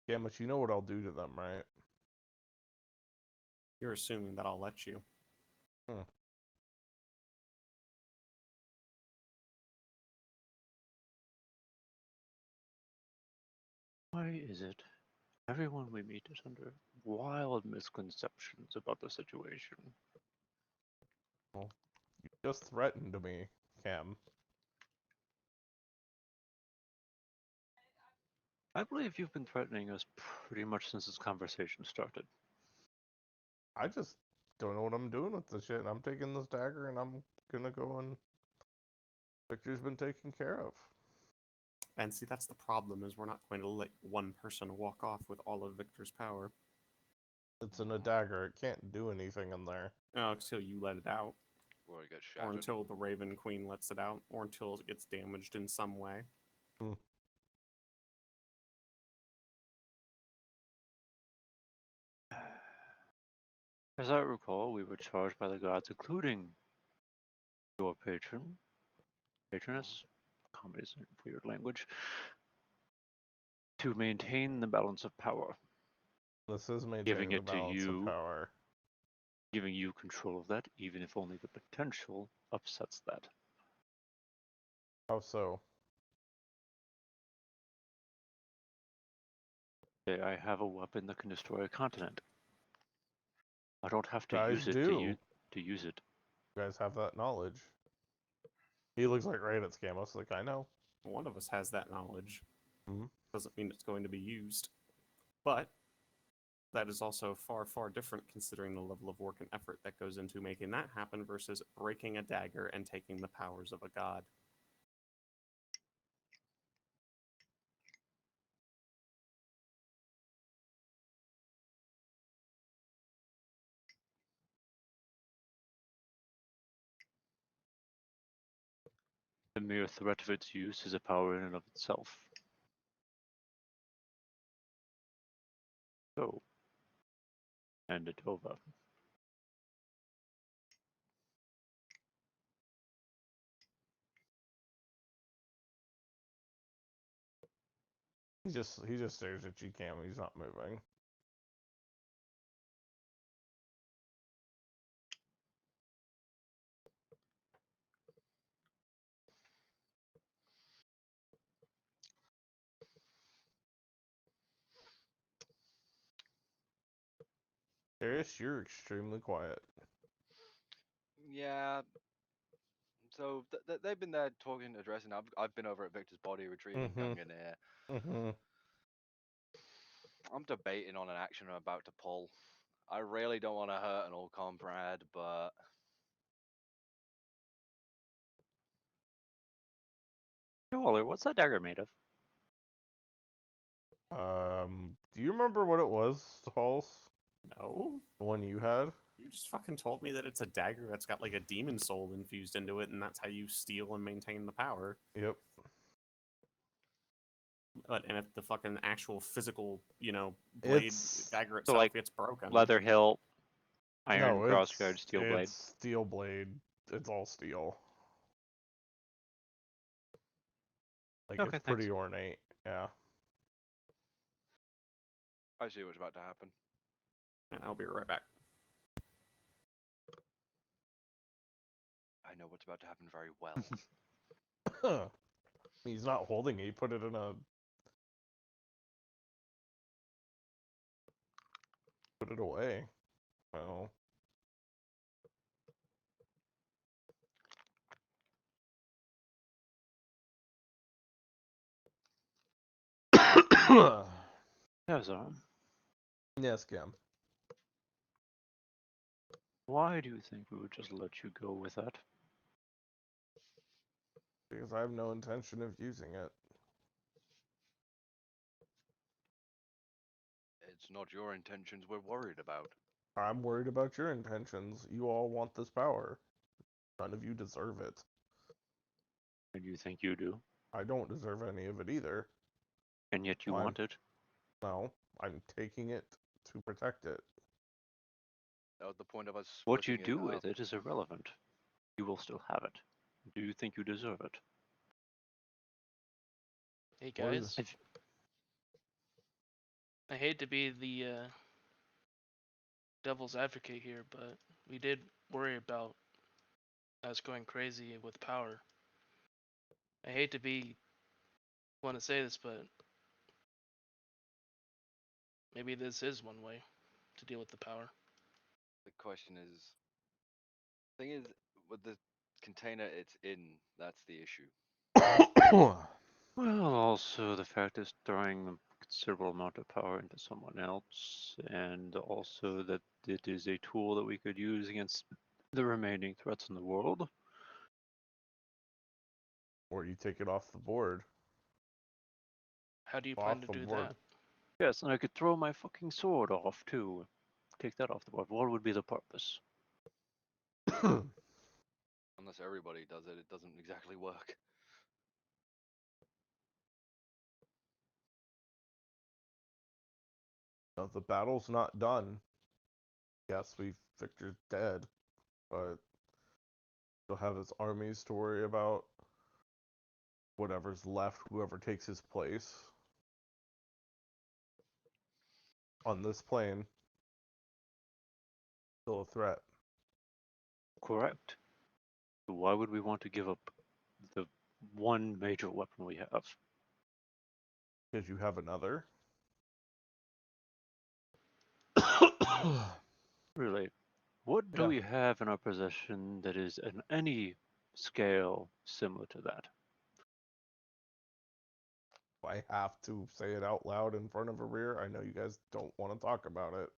Cam, but you know what I'll do to them, right? You're assuming that I'll let you. Why is it everyone we meet is under wild misconceptions about the situation? You just threatened me, Cam. I believe you've been threatening us pretty much since this conversation started. I just don't know what I'm doing with this shit. I'm taking this dagger and I'm gonna go and Victor's been taken care of. And see, that's the problem, is we're not going to let one person walk off with all of Victor's power. It's in a dagger. It can't do anything in there. Until you let it out. Or it gets Or shattered. until the Raven Queen lets it out. Or until it gets damaged in some way. As I recall, we were charged by the gods, including your patroness, comedy's a weird language, to maintain the balance of power, This is maintaining giving the it to balance of you, power. giving you control of that, even if only the potential upsets that. How so? Say I have a weapon that can destroy a continent. I don't have to Guys use it do. to use it. You guys have that knowledge. He looks like right at Scamos, like I know. One of us has that knowledge. Mhm. Doesn't mean it's going to be used. But that is also far, far different considering the level of work and effort that goes into making that happen versus breaking a dagger and taking the powers of a god. The mere threat of its use is a power in and of itself. So, hand it over. He just stares at you, Cam. He's not moving. Darius, you're extremely quiet. Yeah. So they've been there talking, addressing. I've been over at Victor's body retrieving Mhm. Gungan here. Mm-hmm. I'm debating on an action I'm about to pull. I really don't want to hurt an old comrade, but Waller, what's that dagger made of? Do you remember what it was, Halls? No, The one you had? you just fucking told me that it's a dagger that's got like a demon soul infused into it, and that's how you steal and maintain the power. Yep. But and if the fucking actual physical, blade dagger So, itself like, gets broken, Leather hilt, iron No, crossguard, steel blade. It's steel blade. It's all steel. Like, Okay, it's pretty thanks. ornate. Yeah. I see what's about to happen. and I'll be right back. I know what's about to happen very well. He's not holding it. He put it in a... Put it away. Well... Yes, Yes, Cam. why do you think we would just let you go with that? Because I have no intention of using it. It's not your intentions we're worried about. I'm worried about your intentions. You all want this power. None of you deserve it. And you think you do, I don't deserve any of it either. and yet you Why? want it. No, I'm taking it to protect it. That was the point of us What you splitting do it with up. it is irrelevant. You will still have it. Do you think you deserve it? Hey What guys, is- I hate to be the devil's advocate here, but we did worry about us going crazy with power. I hate to want to say this, but maybe this is one way to deal with the power. The question is, thing is, with the container it's in, that's the issue. Well, also the fact is throwing a considerable amount of power into someone else, and also that it is a tool that we could use against the remaining threats in the world. Or you take it off the board. How do you Off plan to the do board. that? Yes, and I could throw my fucking sword off too. Take that off the board. What would be the purpose? Unless everybody does it, it doesn't exactly work. No, the battle's not done. Yes, Victor's dead, but he'll have his armies to worry about. Whatever's left, whoever takes his place on this plane, still a threat. Correct. So why would we want to give up the one major weapon we have? Because you have another. Really? What do Yeah. we have in our possession that is in any scale similar to that? I have to say it out loud in front of a rear. I know you guys don't want to talk about it.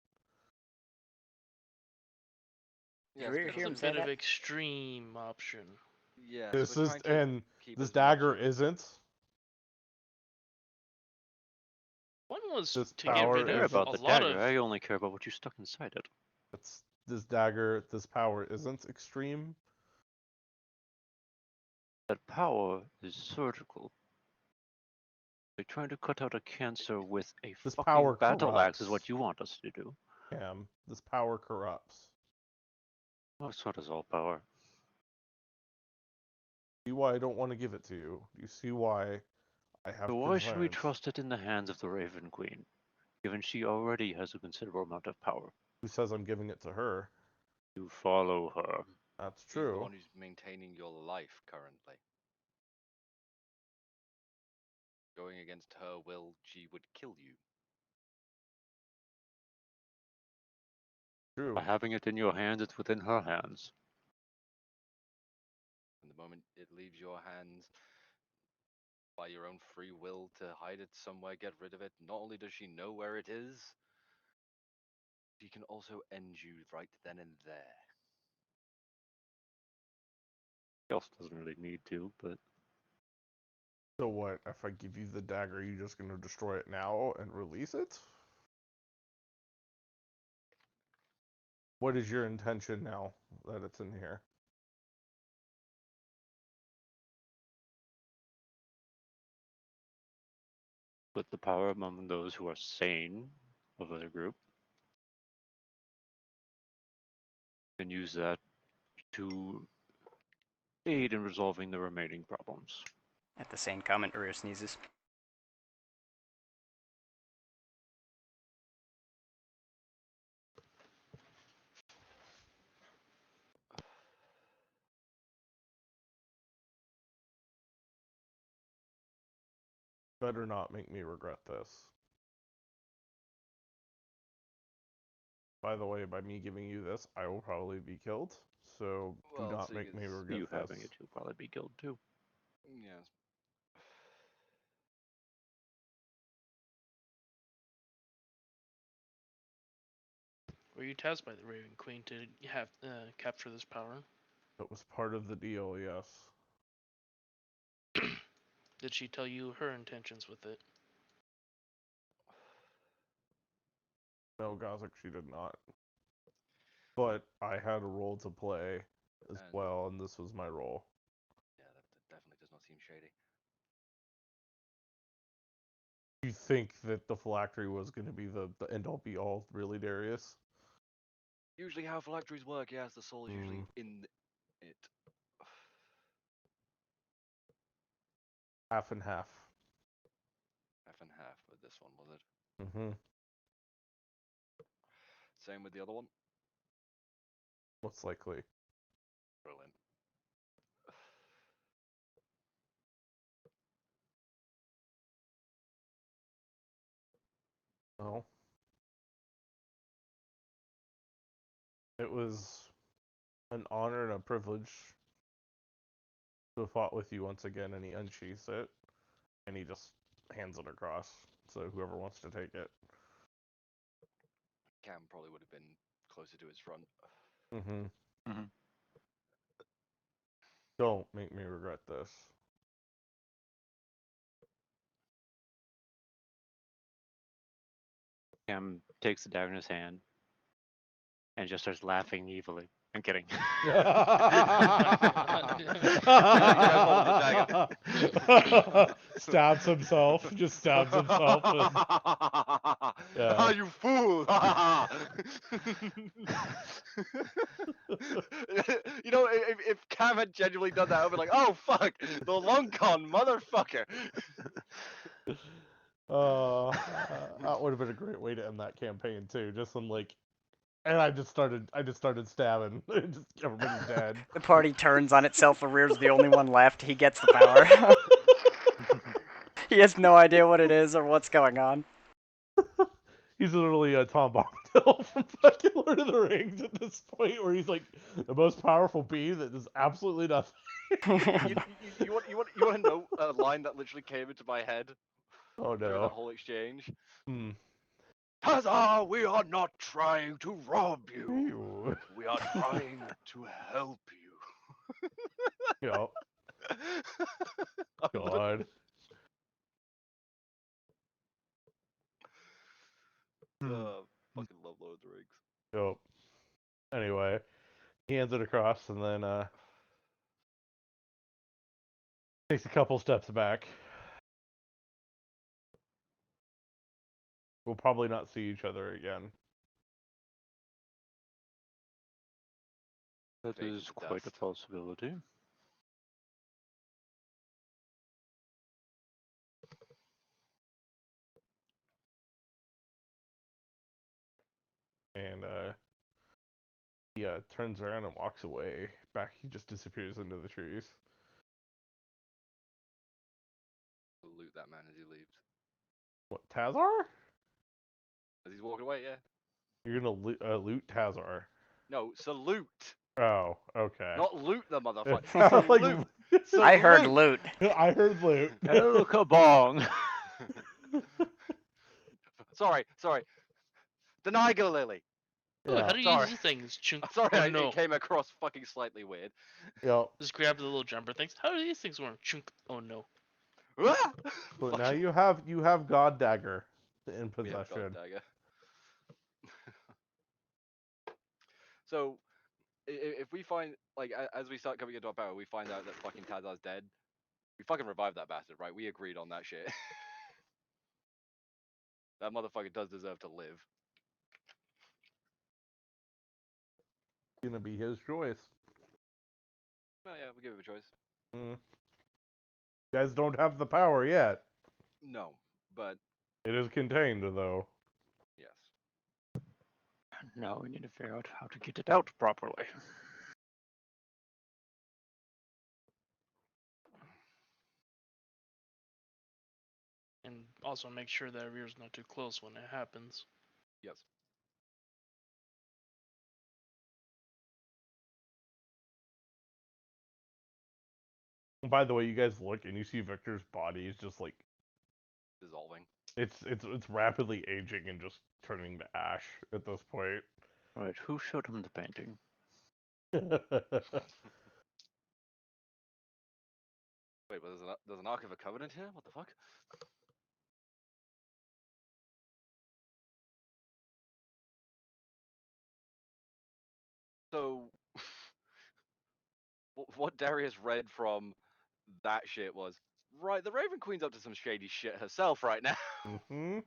Yes, Hear because That's a him say bit of that? extreme option. yes, This we're is trying to and keep this as much dagger of- isn't. One was This to get power I rid care of isn't- about a the lot dagger. of. I only care about what you stuck inside it. This dagger, this power isn't extreme. that power is surgical. They're trying to cut out a cancer with a This fucking power battle axe is what corrupts. you want us to do. Cam, this power corrupts. Oh, so does all power. See why I don't want to give it to you. You see why I have So why should we concerns. trust it in the hands of the Raven Queen, given she already has a considerable amount of power? Who says I'm giving it to her? You follow her. That's She's the true. one who's maintaining your life currently. Going against her will, she would kill you. True. By having it in your hands, it's within her hands. And the moment it leaves your hands, by your own free will to hide it somewhere, get rid of it, not only does she know where it is, she can also end you right then and there. She also doesn't really need to, but So what? If I give you the dagger, you just gonna destroy it now and release it? What is your intention now that it's in here? put the power among those who are sane of the group, and use that to aid in resolving the remaining problems. At the same comment, Ryu sneezes. Better not make me regret this. By the way, by me giving you this, I will probably be killed. So do Well, not seeing make me as regret You this. having it, you'll probably be killed too. Yes. Were you tasked by the Raven Queen to have capture this power? That was part of the deal, yes. Did she tell you her intentions with it? No, Gothic, she did not. But I had a role to play as And- well, and this was my role. Yeah, that definitely does not seem shady. You think that the phylactery was going to be the end-all be-all, really, Darius? Usually how phylacteries work, yes, the soul is usually Mm. in it. Half and half. Half and half with this one, was it? Mm-hmm. Same with the other one? Most likely. Brilliant. No. It was an honor and a privilege to have fought with you once again, and he unsheaths it, and he just hands it across, so whoever wants to take it. Cam probably would have been closer to his front. Mm-hmm. Mhm. Don't make me regret this. Cam takes the dagger in his hand and just starts laughing evilly. I'm kidding. Stabs himself. Just stabs himself. Yeah. Ah, you fool! You know, if Cam had genuinely done that, I'd be like, oh fuck, the long con motherfucker. That would have been a great way to end that campaign too. Just some like, and I just started stabbing. Just everybody's dead. The party turns on itself. Ryu's the only one left. He gets the power. He has no idea what it is or what's going on. He's literally a Tom Bombadil from fucking Lord of the Rings at this point, where he's like the most powerful being that does absolutely nothing. You want to know a line that literally came into my head Oh during that no. whole exchange? Hmm. Huzzah! We are not trying to rob you. Ew. We are trying to help you. Yep. God. Fucking love Lord of the Rings. Yep. Anyway, he hands it across, and then Takes a couple steps back. We'll probably not see each other again. That Fade is into quite a dust. possibility. And he turns around and walks away. Back, he just disappears into the trees. Salute that man as he leaves. What, Tazar? As he's walking away, yeah. You're gonna loot Tazar. No, salute. Oh, okay. Not loot the motherfucker. I'm like, Salute. I heard Salute. loot. I heard loot. El Kabong! Sorry. Denigo Lily. Ooh, Yeah. how do you Sorry. use these things? Chunk. Sorry, Oh, it no. came across fucking slightly weird. Yep. Just grab the little jumper things. How do these things work? Chunk. Oh no. Ah! But Fuck now it. you have God Dagger in We have God possession. Dagger. So, if we find, like, as we start coming into our power, we find out that fucking Tazar's dead. We fucking revive that bastard, right? We agreed on that shit. That motherfucker does deserve to live. Gonna be his choice. Well, yeah, we give him a choice. Mm. You guys don't have the power yet. No, but It is contained, though. yes. Now we need to figure out how to get it out properly. And also make sure that rear's not too close when it happens. Yes. By the way, you guys look and you see Victor's body is just like Dissolving. it's rapidly aging and just turning to ash at this point. Right, who showed him the painting? Wait, but there's an Ark of a Covenant here? What the fuck? So, what Darius read from that shit was, right, the Raven Queen's up to some shady shit herself right now. hmm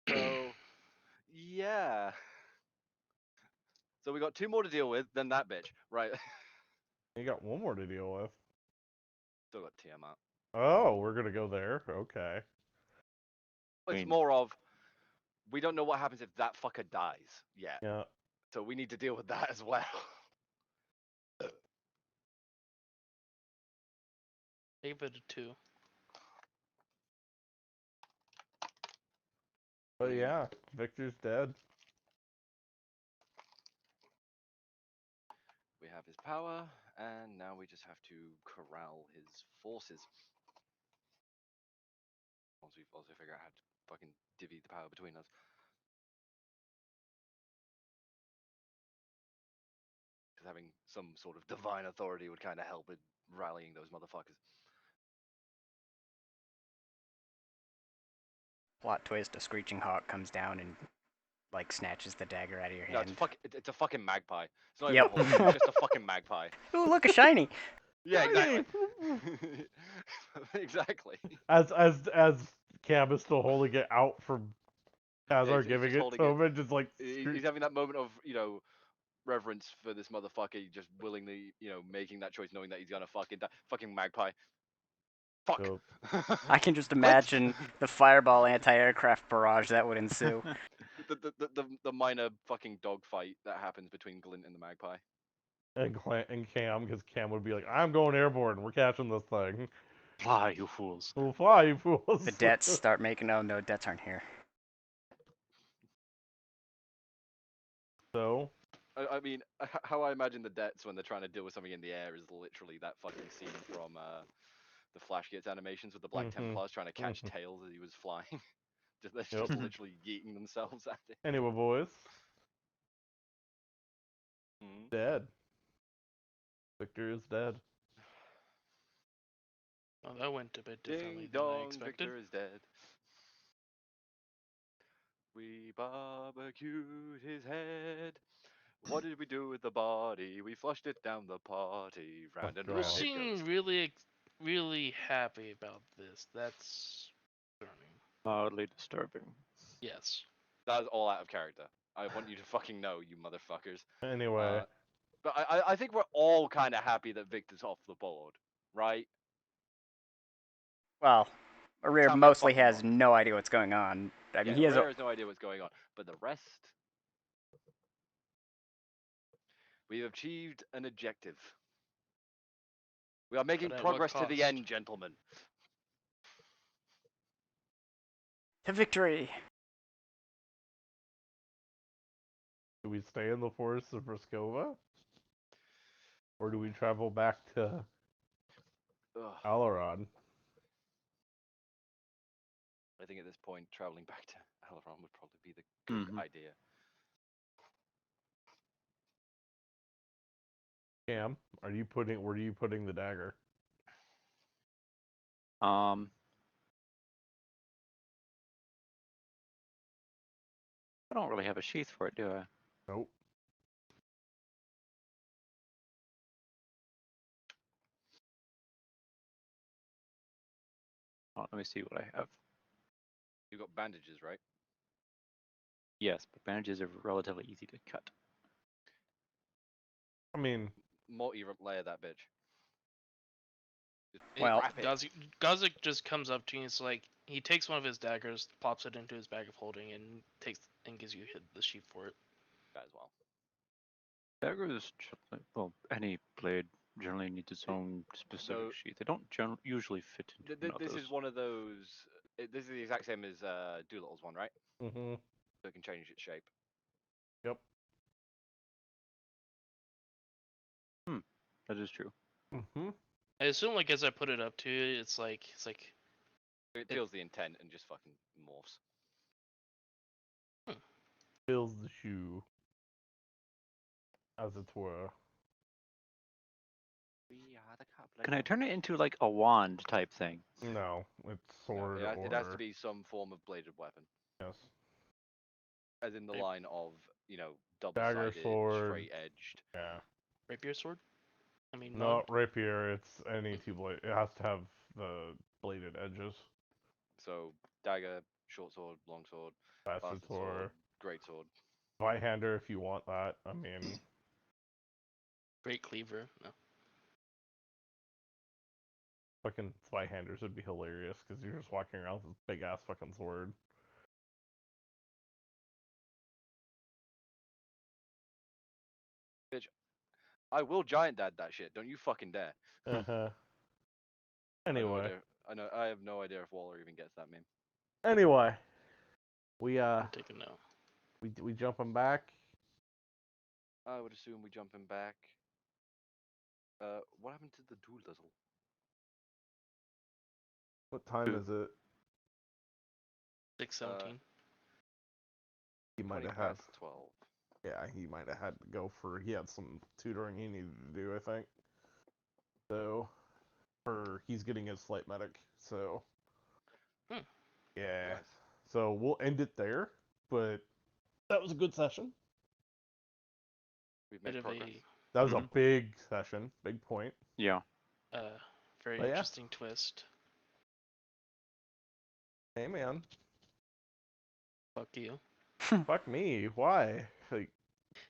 So, yeah. So we got 2 more to deal with, then that bitch. Right. You got one more to deal with. Still got Tiamat. Oh, we're gonna go there. Okay. It's mean- more of, we don't know what happens if that fucker dies yet. Yeah. So we need to deal with that as well. Give it a 2. But yeah, Victor's dead. We have his power, and now we just have to corral his forces. Once we've also figured out how to fucking divvy the power between us. Because having some sort of divine authority would kind of help with rallying those motherfuckers. Plot twist: a screeching hawk comes down and like snatches the dagger out of your No, hand. it's a fucking magpie. It's not Yep. even a horse, it's just a fucking magpie. Ooh, look, a shiny. Yeah, exactly. Yay! Exactly. As Cam is still holding it out from Tazar he's giving just it holding to it. him and just like He's having that moment of, reverence for this motherfucker, just willingly, making that choice, knowing that he's gonna fucking die. Fucking magpie. Fuck. Dope. I can just Glint. imagine the fireball anti-aircraft barrage that would ensue. the minor fucking dogfight that happens between Glint and the magpie. and Cam, because Cam would be like, "I'm going airborne. We're catching this thing. Fly, you fools. We'll fly, you fools." The debts start making. Oh no, debts aren't here. So I mean, how I imagine the debts when they're trying to deal with something in the air is literally that fucking scene from the Flash Gets animations with the Black Mhm. Templars trying to catch Mhm. Tails as he was flying. They're Yep. just literally yeeting themselves at it. anyway, boys, Mhm. dead. Victor is dead. Oh, that went a bit differently Ding than I dong, expected. Victor is dead. We barbecued his head. What did we do with the body? We flushed it down the party. Round and Oh. You round it seem goes. really really happy about this. That's concerning. Mildly disturbing. Yes. That's all out of character. I want you to fucking know, you motherfuckers. Anyway, But I think we're all kind of happy that Victor's off the board, right? Well, Arir Tell me I'm mostly fucking has wrong. no idea what's going on. I mean, he has Rare has no idea what's going on, but the rest, we have achieved an objective. We are making But at what progress to the cost? end, gentlemen. to victory. do we stay in the forests of Briscova? Or do we travel back to Ugh. Alaron? I think at this point, traveling back to Aileron would probably be the good Mhm. idea. Cam, where are you putting the dagger? I don't really have a sheath for it, do I? Nope. Oh, let me see what I have. You got bandages, right? Yes, but bandages are relatively easy to cut. I mean, Multi-layer that bitch. Just Well- wrap it. Gazik just comes up to you. It's like he takes one of his daggers, pops it into his bag of holding, and gives you the sheath for it. That as well. Daggers, well, any blade generally needs its own specific So- sheath. They don't usually fit into This is another's. one of those. This is the exact same as Doolittle's one, right? mm-hmm. So it can change its shape. Yep. That is true. Mm-hmm. I assume, like, as I put it up to you, it's like It feels the intent and just fucking morphs. Fills the shoe. As it were. We are the Can I turn it into like a wand type thing? No, it's No, sword it has to or- be some form of bladed weapon, Yes. as in the Maybe- line of Dagger, double-sided, sword. straight-edged. Yeah. rapier sword. I mean, Not rapier, it's any two blade. It has to have the bladed edges. So dagger, short sword, long sword, Bastard bastard sword, sword. great sword. Right-hander if you want that. I mean, great cleaver. No. fucking right-handers would be hilarious because you're just walking around with this big-ass fucking sword. I will giant dad that shit. Don't you fucking dare. Uh-huh. I have no Anyway. idea- I have no idea if Waller even gets that meme. Anyway. We, I'm taking note. we jumping back. I would assume we jump him back. What happened to the Doolittle? What time Two. is it? 6:17. He might 20 have had. past 12. Yeah, he might have had to go for. He had some tutoring he needed to do, I think. So, he's getting his flight medic. So, Hmm. yeah. Nice. So we'll end it there. But that was a good session. We've Bit made of progress. That was a Mhm. big session, big point. Yeah. a very Oh, yeah. interesting twist. Hey man, Fuck you. fuck me. Why? Like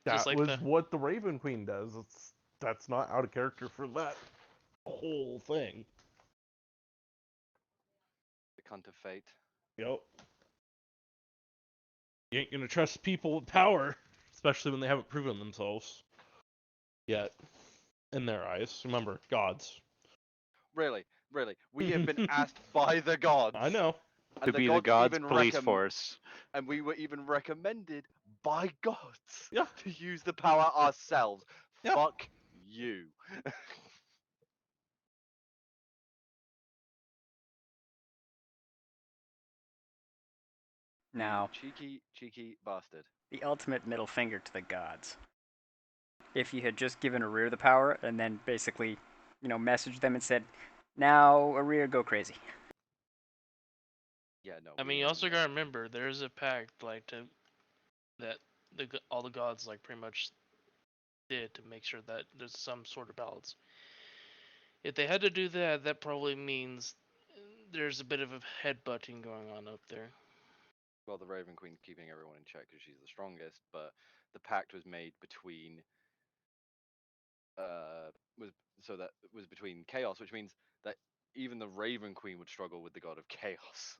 that Just like was the- what the Raven Queen does. That's not out of character for that whole thing. The cunt of fate. Yep. You ain't gonna trust people with power, especially when they haven't proven themselves yet. In their eyes, remember, gods. Really, we have been asked by the gods. I know. and To be the gods god's even police force. And we were even recommended by gods Yeah. to use the power ourselves. Yeah. Fuck you. Now, Cheeky bastard. the ultimate middle finger to the gods. If you had just given Arir the power and then basically, messaged them and said, now Arir, go crazy. Yeah, no. I we mean, you ain't also even gotta there. remember there's a pact that all the gods like pretty much did to make sure that there's some sort of balance. If they had to do that, that probably means there's a bit of a headbutting going on up there. Well, the Raven Queen's keeping everyone in check because she's the strongest, but the pact was made between was between chaos, which means that even the Raven Queen would struggle with the god of chaos.